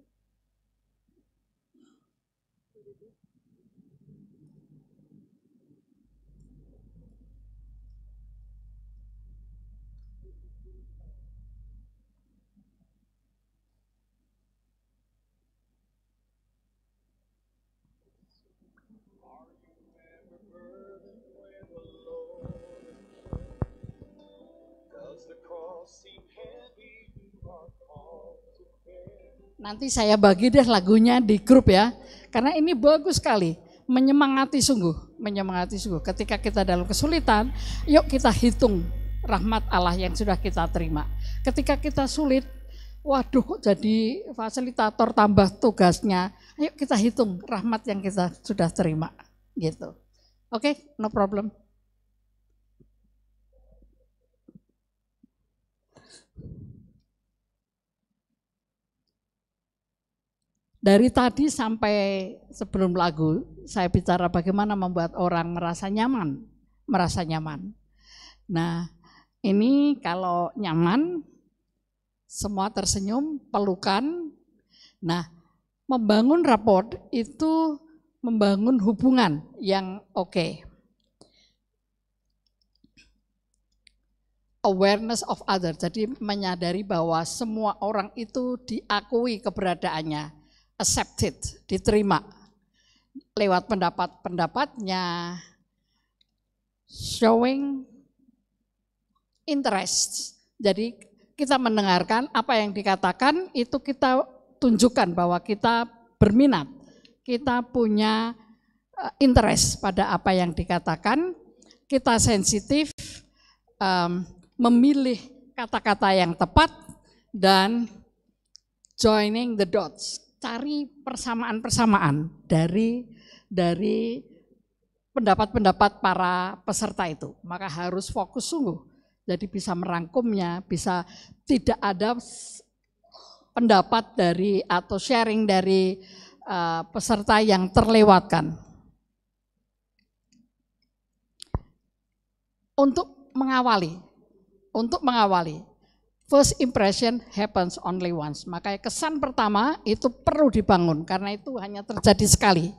Nanti saya bagi deh lagunya di grup ya, karena ini bagus sekali, menyemangati sungguh. Ketika kita dalam kesulitan, yuk kita hitung rahmat Allah yang sudah kita terima. Ketika kita sulit, waduh kok jadi fasilitator tambah tugasnya, ayo kita hitung rahmat yang kita sudah terima, gitu. Oke, no problem. Dari tadi sampai sebelum lagu, saya bicara bagaimana membuat orang merasa nyaman. Nah, ini kalau nyaman, semua tersenyum, pelukan. Nah, membangun rapport itu membangun hubungan yang oke. awareness of other, jadi menyadari bahwa semua orang itu diakui keberadaannya, accepted, diterima lewat pendapat-pendapatnya, showing interest. Jadi kita mendengarkan apa yang dikatakan, itu kita tunjukkan bahwa kita berminat, kita punya interest pada apa yang dikatakan, kita sensitif, memilih kata-kata yang tepat, dan joining the dots, cari persamaan-persamaan dari pendapat-pendapat para peserta itu. Maka harus fokus sungguh, jadi bisa merangkumnya, bisa tidak ada pendapat dari atau sharing dari peserta yang terlewatkan. Untuk mengawali, first impression happens only once. Makanya kesan pertama itu perlu dibangun, karena itu hanya terjadi sekali.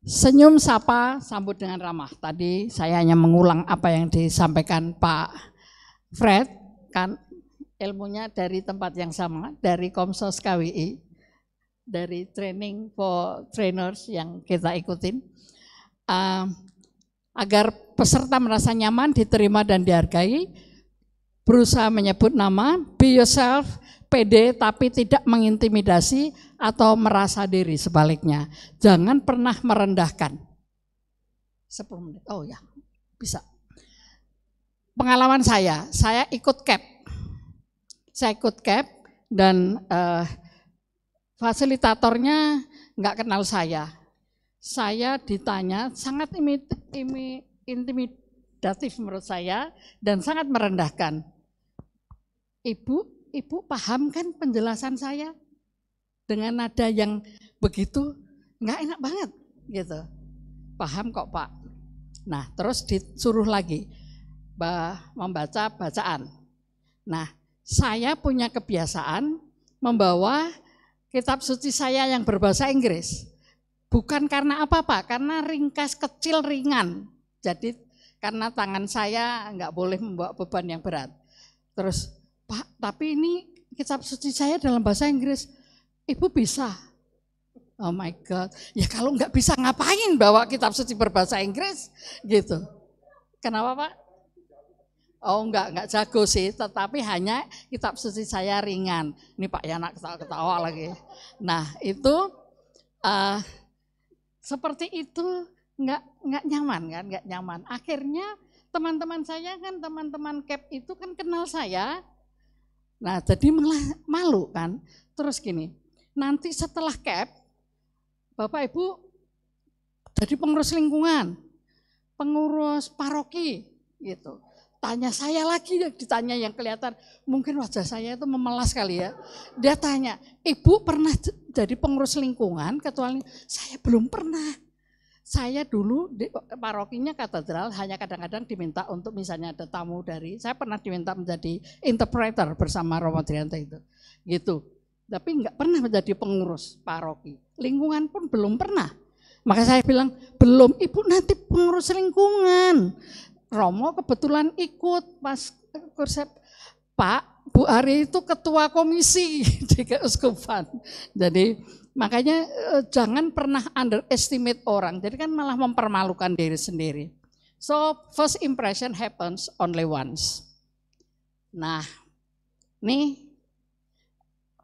Senyum, sapa, sambut dengan ramah. Tadi saya hanya mengulang apa yang disampaikan Pak Fred, kan ilmunya dari tempat yang sama, dari Komsos KWI, dari training for trainers yang kita ikutin. Agar peserta merasa nyaman, diterima dan dihargai, berusaha menyebut nama, be yourself, pede tapi tidak mengintimidasi atau merasa diri, sebaliknya. Jangan pernah merendahkan. 10 menit, oh ya bisa. Pengalaman saya ikut CAP. Saya ikut CAP dan fasilitatornya nggak kenal saya. Saya ditanya sangat intimidatif menurut saya dan sangat merendahkan. Ibu paham kan penjelasan saya? Dengan nada yang begitu nggak enak banget gitu. Paham kok Pak. Nah terus disuruh lagi membaca bacaan. Nah saya punya kebiasaan membawa kitab suci saya yang berbahasa Inggris. Bukan karena apa-apa, karena ringkas, kecil, ringan. Jadi karena tangan saya nggak boleh membawa beban yang berat. Terus, Pak, tapi ini kitab suci saya dalam bahasa Inggris, Ibu bisa? Oh my God, ya kalau nggak bisa ngapain bawa kitab suci berbahasa Inggris? Gitu. Kenapa Pak? Oh nggak jago sih, tetapi hanya kitab suci saya ringan. Ini Pak Yana ketawa-ketawa lagi. Nah itu, seperti itu nggak nyaman kan, nggak nyaman. Akhirnya teman-teman saya kan, teman-teman CAP itu kan kenal saya. Nah jadi malu kan. Terus gini, nanti setelah CAP, Bapak Ibu jadi pengurus lingkungan, pengurus paroki gitu. Tanya saya lagi, ditanya yang kelihatan, mungkin wajah saya itu memelas kali ya. Dia tanya, Ibu pernah jadi pengurus lingkungan, ketua lingkungan? Saya belum pernah. Saya dulu di parokinya katedral, hanya kadang-kadang diminta untuk misalnya ada tamu dari, saya pernah diminta menjadi interpreter bersama Romo Trianto itu. Gitu. Tapi enggak pernah menjadi pengurus paroki. Lingkungan pun belum pernah. Maka saya bilang, belum, Ibu nanti pengurus lingkungan. Romo kebetulan ikut pas kursi, Pak, Bu Ari itu ketua komisi di keuskupan. Jadi makanya jangan pernah underestimate orang, jadi kan malah mempermalukan diri sendiri. So first impression happens only once. Nah, ini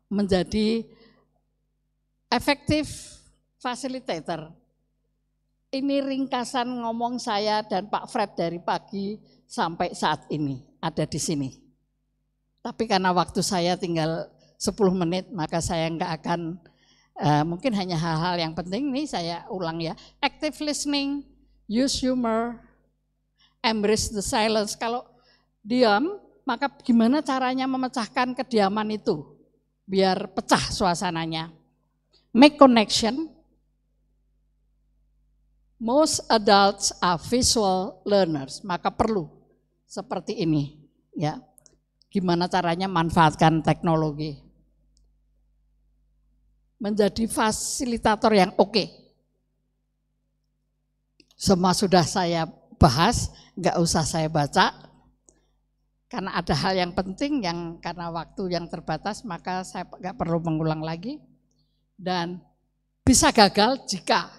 menjadi effective facilitator. Ini ringkasan ngomong saya dan Pak Fred dari pagi sampai saat ini ada di sini. Tapi karena waktu saya tinggal 10 menit, maka saya enggak akan, mungkin hanya hal-hal yang penting nih saya ulang ya. Active listening, use humor, embrace the silence. Kalau diam, maka gimana caranya memecahkan kediaman itu? Biar pecah suasananya. Make connection. Most adults are visual learners, maka perlu seperti ini ya. Gimana caranya manfaatkan teknologi. Menjadi fasilitator yang oke. Semua sudah saya bahas, enggak usah saya baca. Karena ada hal yang penting yang karena waktu yang terbatas maka saya nggak perlu mengulang lagi. Dan bisa gagal jika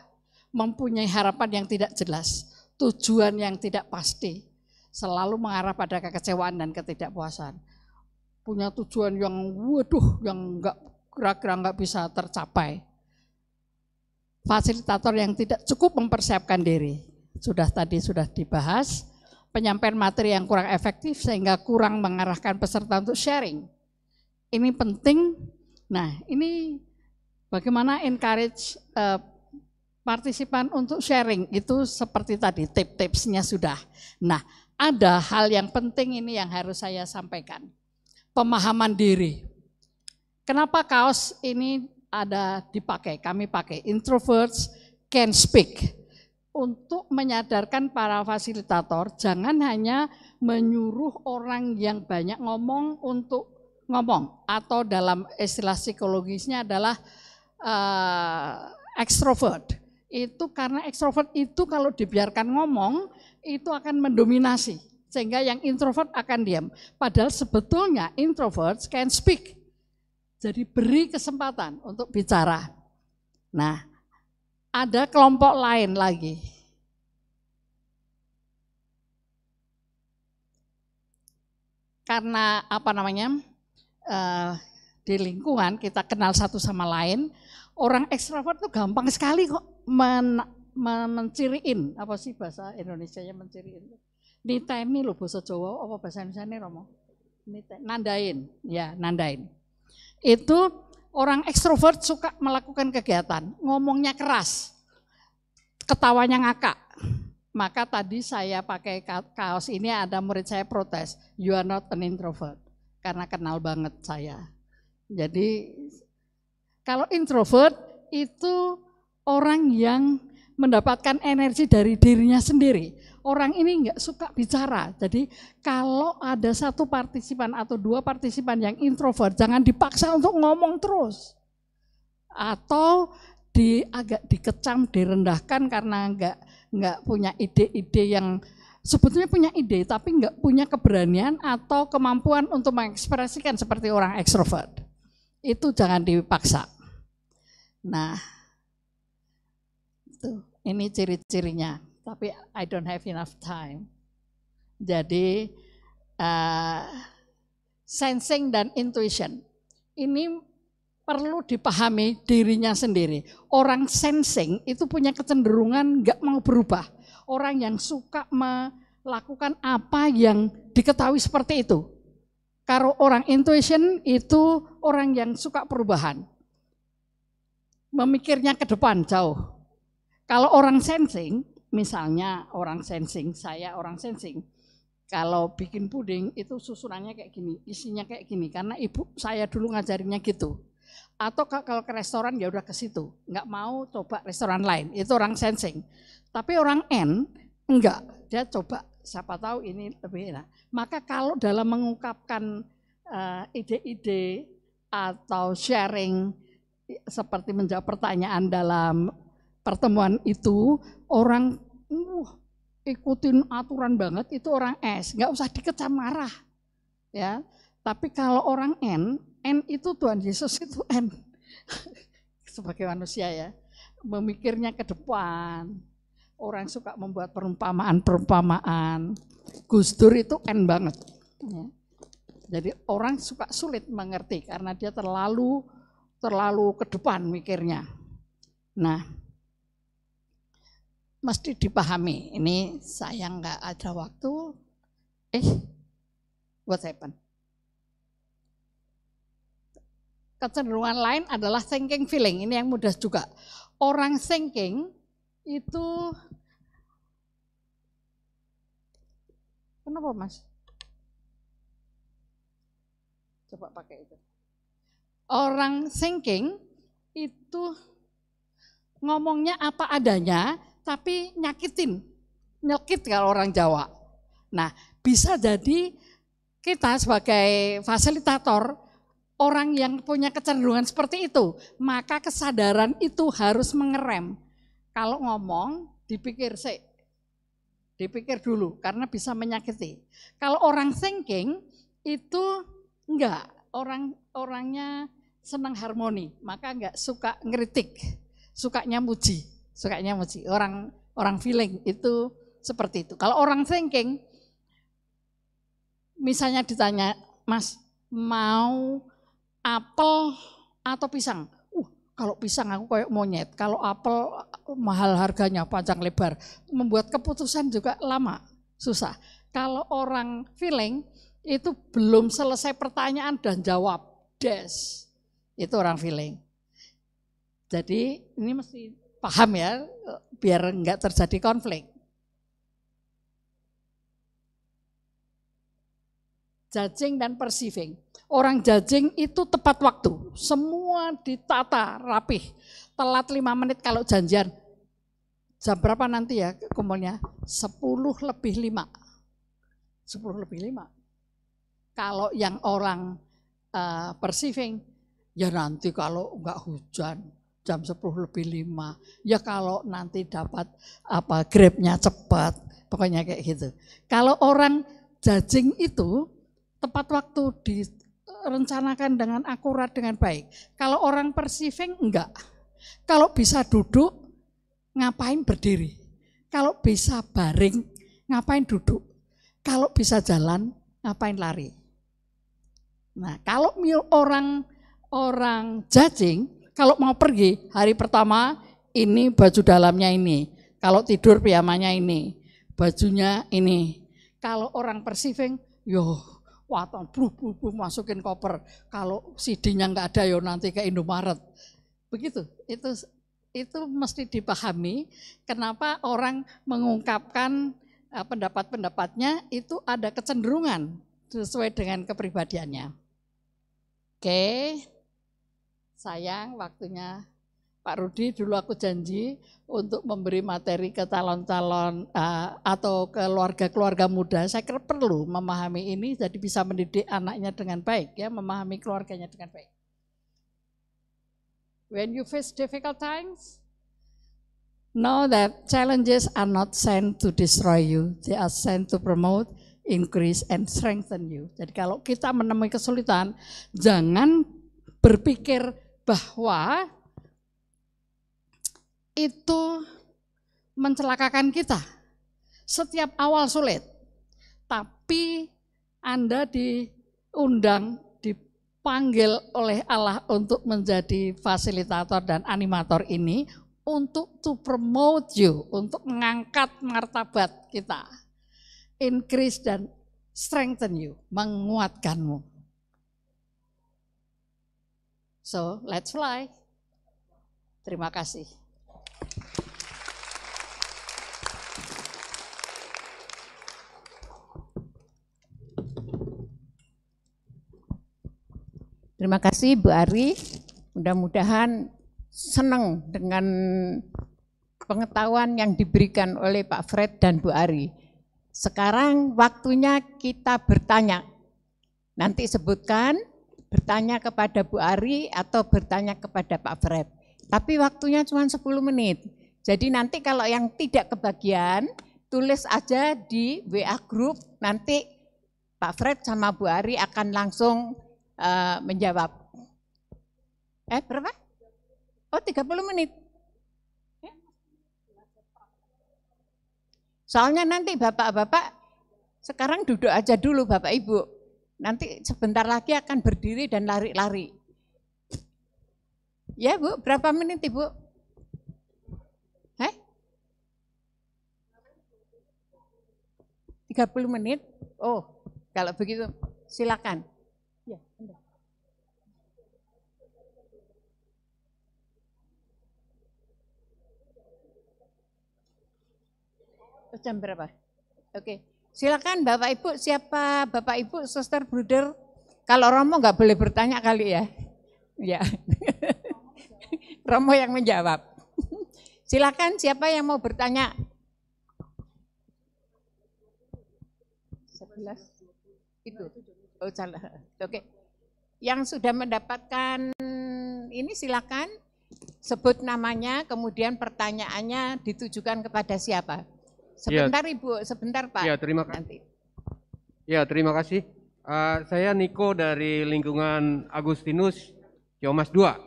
mempunyai harapan yang tidak jelas, tujuan yang tidak pasti, selalu mengarah pada kekecewaan dan ketidakpuasan. Punya tujuan yang yang nggak kira-kira nggak bisa tercapai. Fasilitator yang tidak cukup mempersiapkan diri, sudah dibahas. Penyampaian materi yang kurang efektif sehingga kurang mengarahkan peserta untuk sharing. Ini penting. Nah, ini bagaimana encourage partisipan untuk sharing, itu seperti tadi tips-tipsnya sudah. Nah, ada hal yang penting ini yang harus saya sampaikan. Pemahaman diri. Kenapa kaos ini ada dipakai, kami pakai introverts can speak. Untuk menyadarkan para fasilitator, jangan hanya menyuruh orang yang banyak ngomong untuk ngomong, atau dalam istilah psikologisnya adalah extrovert. Itu karena extrovert itu kalau dibiarkan ngomong, itu akan mendominasi, sehingga yang introvert akan diam. Padahal sebetulnya introverts can speak. Jadi beri kesempatan untuk bicara. Nah, ada kelompok lain lagi. Karena di lingkungan kita kenal satu sama lain, orang ekstrovert tuh gampang sekali kok menciriin. Apa sih bahasa Indonesianya menciriin? Niteni loh bahasa Jawa, apa bahasa Indonesia Romo? Nandain, ya nandain. Itu orang ekstrovert suka melakukan kegiatan, ngomongnya keras, ketawanya ngakak. Maka tadi saya pakai kaos ini, ada murid saya protes, you are not an introvert, karena kenal banget saya. Jadi kalau introvert itu orang yang mendapatkan energi dari dirinya sendiri. Orang ini enggak suka bicara. Jadi kalau ada satu partisipan atau dua partisipan yang introvert, jangan dipaksa untuk ngomong terus. Atau agak dikecam, direndahkan karena enggak punya ide-ide yang sebetulnya punya ide tapi enggak punya keberanian atau kemampuan untuk mengekspresikan seperti orang ekstrovert. Itu jangan dipaksa. Nah, ini ciri-cirinya. Tapi I don't have enough time. Jadi sensing dan intuition ini perlu dipahami dirinya sendiri. Orang sensing itu punya kecenderungan nggak mau berubah. Orang yang suka melakukan apa yang diketahui seperti itu. Kalau orang intuition itu orang yang suka perubahan. Memikirnya ke depan jauh. Kalau orang sensing, misalnya orang sensing, saya orang sensing, kalau bikin puding itu susunannya kayak gini, isinya kayak gini, karena ibu saya dulu ngajarinnya gitu. Atau kalau ke restoran ya udah ke situ, nggak mau coba restoran lain, itu orang sensing. Tapi orang N enggak, dia coba, siapa tahu ini lebih enak. Maka kalau dalam mengungkapkan ide-ide atau sharing seperti menjawab pertanyaan dalam pertemuan itu, orang ikutin aturan banget, itu orang S, nggak usah dikecam marah, ya. Tapi kalau orang N itu Tuhan Yesus itu N, sebagai manusia ya, memikirnya ke depan. Orang suka membuat perumpamaan. Gus Dur itu N banget. Ya. Jadi orang suka sulit mengerti karena dia terlalu ke depan mikirnya. Nah, mesti dipahami. Ini saya nggak ada waktu. What happened? Kecenderungan lain adalah thinking feeling. Ini yang mudah juga. Orang thinking itu, kenapa Mas? Coba pakai itu. Orang thinking itu ngomongnya apa adanya, tapi nyelkit kalau orang Jawa. Nah, bisa jadi kita sebagai fasilitator, orang yang punya kecenderungan seperti itu, maka kesadaran itu harus mengerem. Kalau ngomong, dipikir sih, Dipikir dulu karena bisa menyakiti. Kalau orang thinking itu enggak, orangnya senang harmoni, maka enggak suka ngeritik, sukanya muji. Orang feeling itu seperti itu. Kalau orang thinking, misalnya ditanya, Mas mau apel atau pisang? Kalau pisang aku kayak monyet, kalau apel mahal harganya, panjang lebar. Membuat keputusan juga lama, susah. Kalau orang feeling, itu belum selesai pertanyaan dan jawab, des. Itu orang feeling. Jadi ini mesti paham ya, biar enggak terjadi konflik. Judging dan perceiving. Orang judging itu tepat waktu, semua ditata rapih. Telat 5 menit kalau janjian. Jam berapa nanti ya kumpulnya? 10:05. 10:05. Kalau yang orang perceiving, ya nanti kalau enggak hujan jam 10:05. Ya kalau nanti dapat Grab-nya cepat, pokoknya kayak gitu. Kalau orang judging itu tepat waktu direncanakan dengan akurat, dengan baik. Kalau orang perceiving enggak. Kalau bisa duduk, ngapain berdiri? Kalau bisa baring, ngapain duduk? Kalau bisa jalan, ngapain lari? Nah, kalau orang judging, kalau mau pergi, hari pertama ini baju dalamnya ini. Kalau tidur piyamanya ini, bajunya ini. Kalau orang perceiving, waton masukin koper. Kalau CD-nya enggak ada nanti ke Indomaret. Begitu. Itu mesti dipahami kenapa orang mengungkapkan pendapat-pendapatnya itu ada kecenderungan sesuai dengan kepribadiannya. Oke. Sayang waktunya Pak Rudi, dulu aku janji untuk memberi materi ke calon-calon atau keluarga-keluarga muda. Saya kira perlu memahami ini, jadi bisa mendidik anaknya dengan baik, ya, memahami keluarganya dengan baik. When you face difficult times, know that challenges are not sent to destroy you, they are sent to promote, increase, and strengthen you. Jadi kalau kita menemui kesulitan, jangan berpikir bahwa itu mencelakakan kita. Setiap awal sulit, tapi Anda diundang, dipanggil oleh Allah untuk menjadi fasilitator dan animator ini untuk to promote you, untuk mengangkat martabat kita, increase dan strengthen you, menguatkanmu. So, let's fly. Terima kasih. Terima kasih Bu Ari, mudah-mudahan senang dengan pengetahuan yang diberikan oleh Pak Fred dan Bu Ari. Sekarang waktunya kita bertanya, nanti sebutkan bertanya kepada Bu Ari atau bertanya kepada Pak Fred. Tapi waktunya cuma 10 menit, jadi nanti kalau yang tidak kebagian, tulis aja di WA Group, nanti Pak Fred sama Bu Ari akan langsung menjawab. Berapa? Oh, 30 menit. Soalnya nanti bapak-bapak sekarang duduk aja dulu Bapak Ibu. Nanti sebentar lagi akan berdiri dan lari-lari. Ya Bu, berapa menit Ibu? 30 menit? Oh, kalau begitu silakan. Ya, jam berapa? Oke, silakan Bapak Ibu. Siapa Bapak Ibu, Suster, Bruder? Kalau Romo nggak boleh bertanya kali ya? Ya, Romo yang menjawab. Silakan siapa yang mau bertanya? 11 itu. Oh salah. Oke. Yang sudah mendapatkan ini silakan sebut namanya, kemudian pertanyaannya ditujukan kepada siapa? Sebentar Ibu, sebentar Pak. Ya, terima kasih. Nanti. Ya, terima kasih. Saya Niko dari lingkungan Agustinus, Ciomas 2.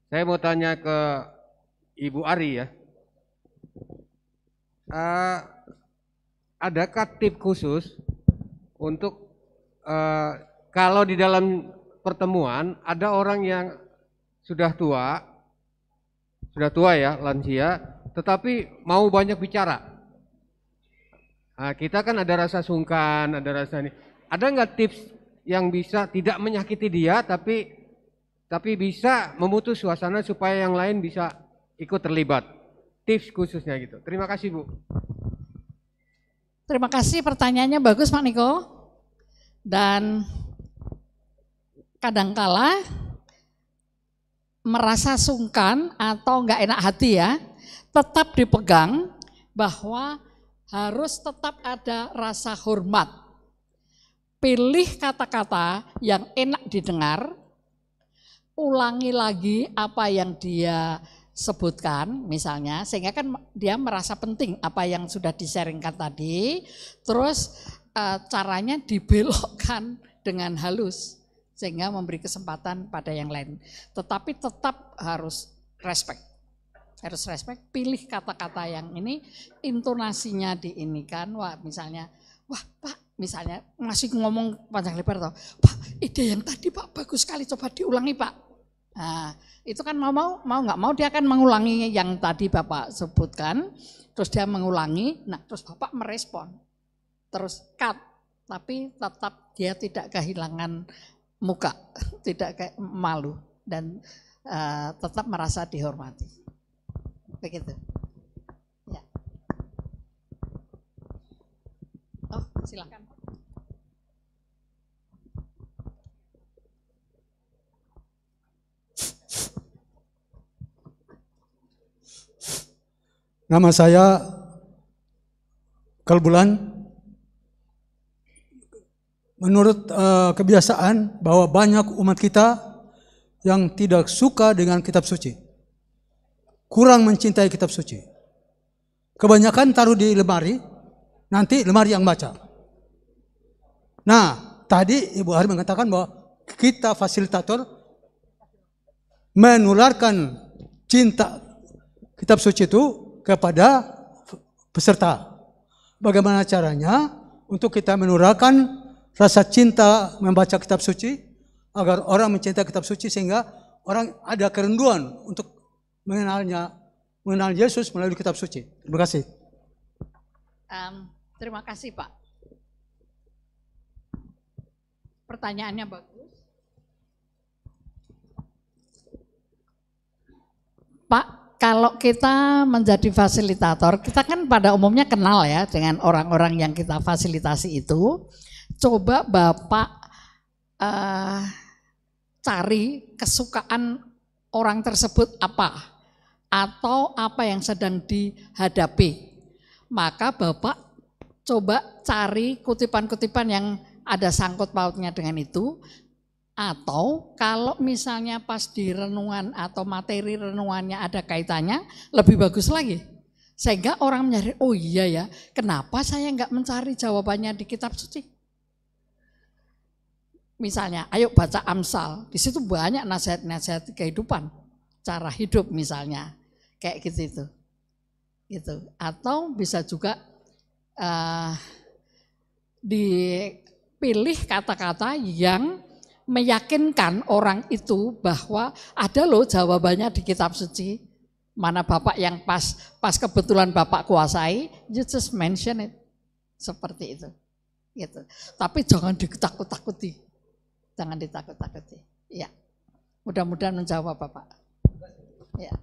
Saya mau tanya ke Ibu Ari ya. Adakah tips khusus untuk kalau di dalam pertemuan ada orang yang sudah tua ya, lansia, tetapi mau banyak bicara. Nah, kita kan ada rasa sungkan, ada rasa ini. Ada nggak tips yang bisa tidak menyakiti dia, tapi bisa memutus suasana supaya yang lain bisa ikut terlibat? Tips khususnya gitu. Terima kasih Bu. Terima kasih, pertanyaannya bagus Pak Niko. Dan kadangkala merasa sungkan atau nggak enak hati ya, tetap dipegang bahwa harus tetap ada rasa hormat. Pilih kata-kata yang enak didengar, ulangi lagi apa yang dia sebutkan misalnya, sehingga kan dia merasa penting apa yang sudah di-sharingkan tadi, terus caranya dibelokkan dengan halus sehingga memberi kesempatan pada yang lain. Tetapi tetap harus respect. Harus respect, pilih kata-kata yang ini, intonasinya diinikan, wah misalnya, wah Pak, misalnya masih ngomong panjang lebar toh, Pak ide yang tadi Pak bagus sekali, coba diulangi Pak. Nah, itu kan mau nggak mau dia akan mengulangi yang tadi Bapak sebutkan, terus dia mengulangi, nah terus Bapak merespon, terus cut, tapi tetap dia tidak kehilangan muka, tidak kayak malu dan tetap merasa dihormati. Begitu. Ya. Oh, silakan. Nama saya Kalbulan. Menurut kebiasaan bahwa banyak umat kita yang tidak suka dengan kitab suci, kurang mencintai kitab suci. Kebanyakan taruh di lemari, nanti lemari yang baca. Nah, tadi Ibu Ari mengatakan bahwa kita fasilitator menularkan cinta kitab suci itu kepada peserta. Bagaimana caranya untuk kita menularkan rasa cinta membaca kitab suci agar orang mencintai kitab suci sehingga orang ada kerinduan untuk mengenal Yesus melalui kitab suci. Terima kasih. Terima kasih Pak. Pertanyaannya bagus. Pak, kalau kita menjadi fasilitator, kita kan pada umumnya kenal ya dengan orang-orang yang kita fasilitasi itu. Coba Bapak cari kesukaan orang tersebut apa, atau apa yang sedang dihadapi. Maka Bapak coba cari kutipan-kutipan yang ada sangkut pautnya dengan itu, atau kalau misalnya pas di renungan atau materi renungannya ada kaitannya, lebih bagus lagi. Sehingga orang mencari, oh iya ya, kenapa saya nggak mencari jawabannya di kitab suci? Misalnya, ayo baca Amsal, di situ banyak nasihat-nasihat kehidupan, cara hidup misalnya, kayak gitu. Atau bisa juga dipilih kata-kata yang meyakinkan orang itu bahwa ada loh jawabannya di kitab suci. Mana Bapak yang pas kebetulan Bapak kuasai, you just mention it, seperti itu. Gitu. Tapi jangan ditakut-takuti. Jangan ditakut-takuti. Ya. Mudah-mudahan menjawab Bapak. Ya.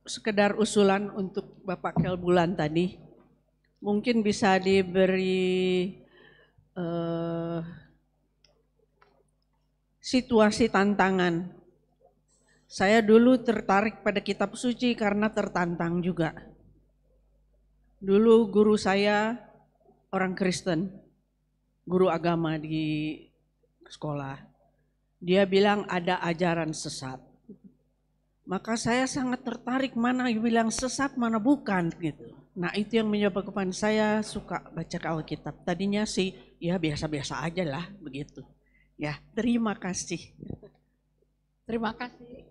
Sekedar usulan untuk Bapak Kalbulan tadi, mungkin bisa diberi situasi tantangan. Saya dulu tertarik pada kitab suci karena tertantang juga. Dulu guru saya orang Kristen, guru agama di sekolah. Dia bilang ada ajaran sesat. Maka saya sangat tertarik mana yang bilang sesat, mana bukan gitu. Nah itu yang menyebabkan saya suka baca Alkitab. Tadinya sih ya biasa-biasa aja lah begitu. Ya terima kasih. Terima kasih.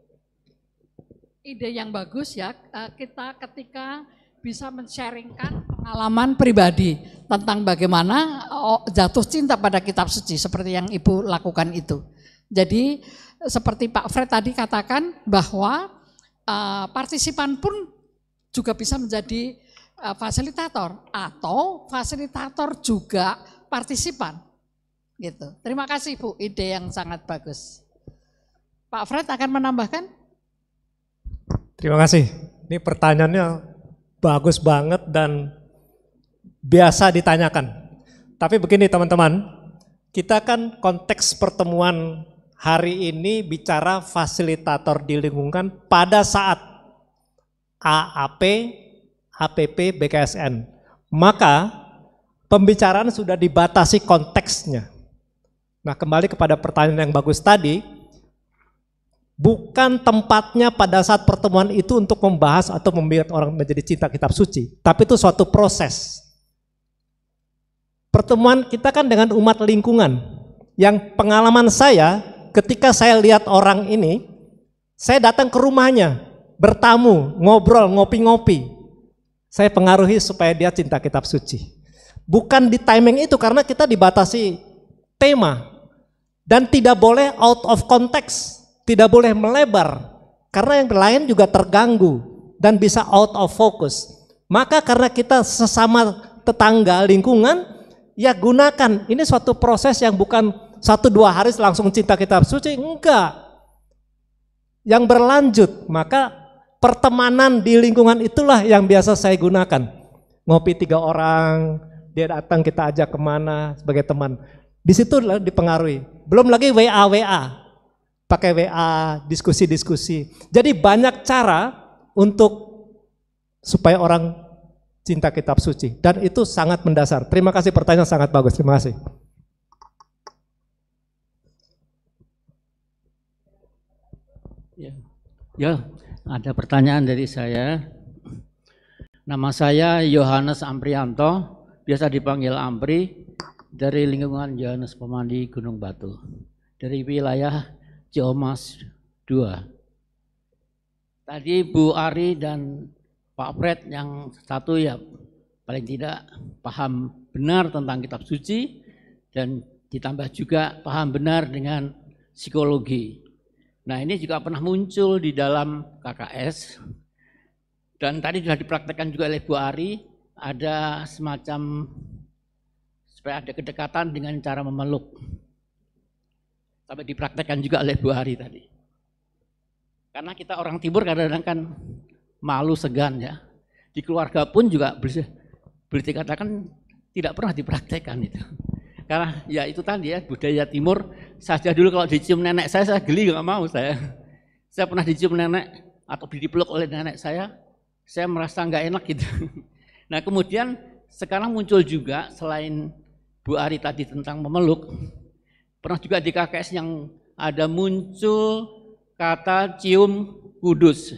Ide yang bagus ya, kita ketika bisa men-sharingkan pengalaman pribadi tentang bagaimana jatuh cinta pada kitab suci seperti yang Ibu lakukan itu. Jadi seperti Pak Fred tadi katakan bahwa partisipan pun juga bisa menjadi fasilitator atau fasilitator juga partisipan. Gitu. Terima kasih Bu, ide yang sangat bagus. Pak Fred akan menambahkan? Terima kasih. Ini pertanyaannya bagus banget dan biasa ditanyakan. Tapi begini teman-teman, kita kan konteks pertemuan hari ini bicara fasilitator di lingkungan pada saat AAP, APP, BKSN. Maka pembicaraan sudah dibatasi konteksnya. Nah kembali kepada pertanyaan yang bagus tadi, bukan tempatnya pada saat pertemuan itu untuk membahas atau membuat orang menjadi cinta kitab suci, tapi itu suatu proses. Pertemuan kita kan dengan umat lingkungan, yang pengalaman saya ketika saya lihat orang ini, saya datang ke rumahnya, bertamu, ngobrol, ngopi-ngopi. Saya pengaruhi supaya dia cinta kitab suci. Bukan di timing itu karena kita dibatasi tema dan tidak boleh out of context. Tidak boleh melebar, karena yang lain juga terganggu dan bisa out of focus. Maka karena kita sesama tetangga lingkungan, ya gunakan. Ini suatu proses yang bukan 1-2 hari langsung cinta kitab suci, enggak. Yang berlanjut, maka pertemanan di lingkungan itulah yang biasa saya gunakan. Ngopi 3 orang, dia datang kita ajak kemana sebagai teman. Di situ dipengaruhi. Belum lagi WA. Pakai WA, diskusi-diskusi. Jadi banyak cara untuk supaya orang cinta kitab suci. Dan itu sangat mendasar. Terima kasih, pertanyaan sangat bagus. Terima kasih. Ya, ada pertanyaan dari saya. Nama saya Yohanes Amprianto, biasa dipanggil Ampri, dari lingkungan Yohanes Pemandi Gunung Batu. Dari wilayah Ciamas 2. Tadi Bu Ari dan Pak Fred yang satu ya paling tidak paham benar tentang kitab suci dan ditambah juga paham benar dengan psikologi. Nah ini juga pernah muncul di dalam KKS dan tadi sudah dipraktekkan juga oleh Bu Ari, ada semacam supaya ada kedekatan dengan cara memeluk. Sampai dipraktekkan juga oleh Bu Hari tadi. Karena kita orang timur kadang-kadang kan malu segan ya. Di keluarga pun juga boleh dikatakan tidak pernah dipraktekkan itu. Karena ya itu tadi ya budaya timur. Saja dulu kalau dicium nenek saya geli nggak mau saya. Saya pernah dicium nenek atau dipeluk oleh nenek saya merasa nggak enak gitu. Nah kemudian sekarang muncul juga selain Bu Ari tadi tentang memeluk, pernah juga di KKS yang ada muncul kata cium kudus.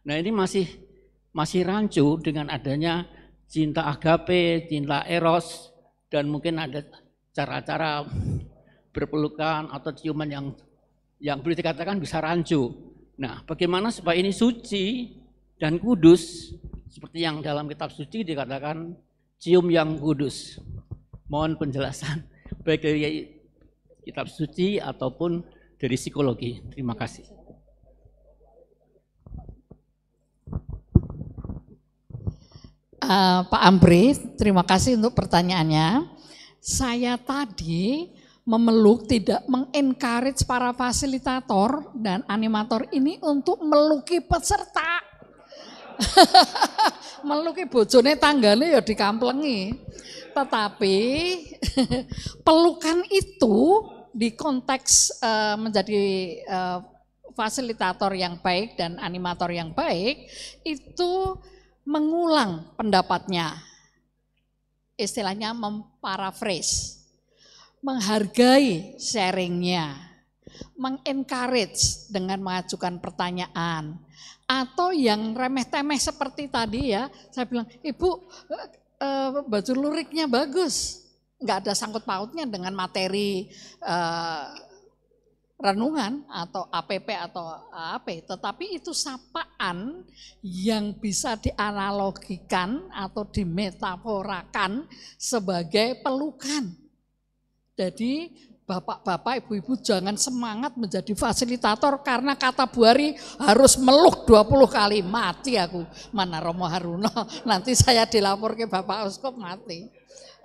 Nah ini masih rancu dengan adanya cinta agape, cinta eros, dan mungkin ada cara-cara berpelukan atau ciuman yang boleh dikatakan bisa rancu. Nah bagaimana supaya ini suci dan kudus, seperti yang dalam kitab suci dikatakan cium yang kudus. Mohon penjelasan baik dari kitab suci ataupun dari psikologi. Terima kasih. Pak Ampri, terima kasih untuk pertanyaannya. Saya tadi memeluk, tidak mengencourage para fasilitator dan animator ini untuk meluki peserta. Meluki bojone tanggane ya dikamplengi. Tetapi pelukan itu di konteks menjadi fasilitator yang baik dan animator yang baik itu mengulang pendapatnya, istilahnya memparaphrase, menghargai sharingnya, mengencourage dengan mengajukan pertanyaan, atau yang remeh-temeh seperti tadi ya, saya bilang, Ibu baju luriknya bagus, nggak ada sangkut pautnya dengan materi renungan atau APP atau AP, tetapi itu sapaan yang bisa dianalogikan atau dimetaforakan sebagai pelukan. Jadi bapak-bapak, ibu-ibu jangan semangat menjadi fasilitator karena kata Bu Ari harus meluk 20 kali, mati aku. Mana Romo Haruno, nanti saya dilapor ke Bapak Uskup mati.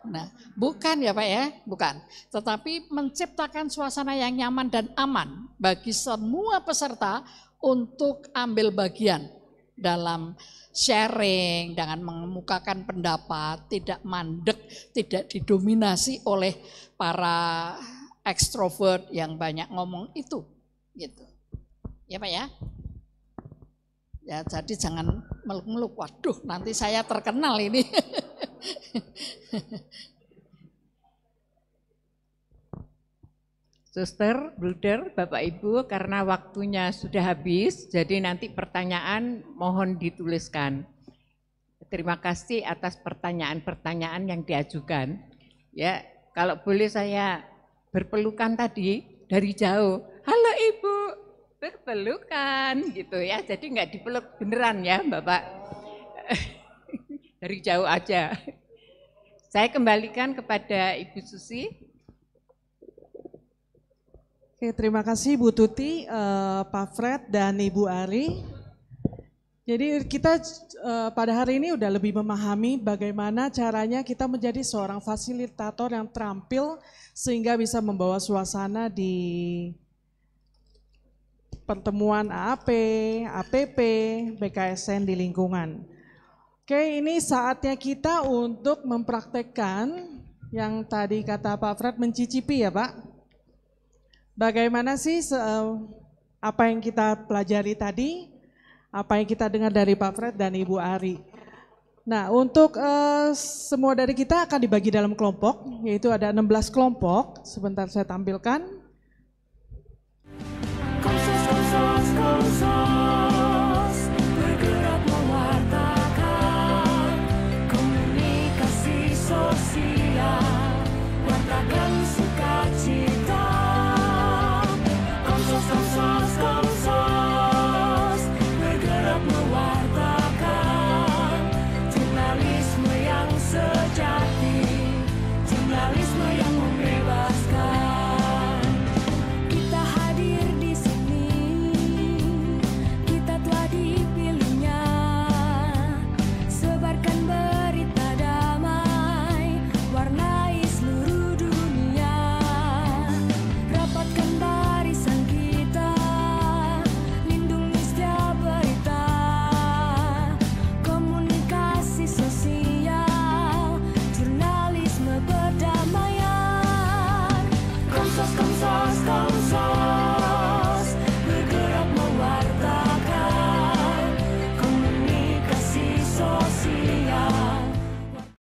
Nah, bukan ya Pak ya, bukan. Tetapi menciptakan suasana yang nyaman dan aman bagi semua peserta untuk ambil bagian dalam sharing, dengan mengemukakan pendapat, tidak mandek, tidak didominasi oleh para ekstrovert yang banyak ngomong itu, gitu. Ya Pak ya. Ya jadi jangan meluk-meluk, waduh nanti saya terkenal ini. Suster, Bruder, Bapak Ibu, karena waktunya sudah habis, jadi nanti pertanyaan mohon dituliskan. Terima kasih atas pertanyaan-pertanyaan yang diajukan. Ya, kalau boleh saya berpelukan tadi dari jauh. Halo Ibu, berpelukan gitu ya. Jadi nggak dipeluk beneran ya, Bapak. Dari jauh aja. Saya kembalikan kepada Ibu Susi. Oke, terima kasih Bu Tuti, Pak Fred dan Ibu Ari. Jadi kita pada hari ini udah lebih memahami bagaimana caranya kita menjadi seorang fasilitator yang terampil sehingga bisa membawa suasana di pertemuan AAP, APP, BKSN di lingkungan. Oke, ini saatnya kita untuk mempraktekkan yang tadi kata Pak Fred, mencicipi ya Pak. Bagaimana sih apa yang kita pelajari tadi, apa yang kita dengar dari Pak Fred dan Ibu Ari. Nah, untuk semua dari kita akan dibagi dalam kelompok, yaitu ada 16 kelompok. Sebentar saya tampilkan. Bergerak mewartakan komunikasi sosial.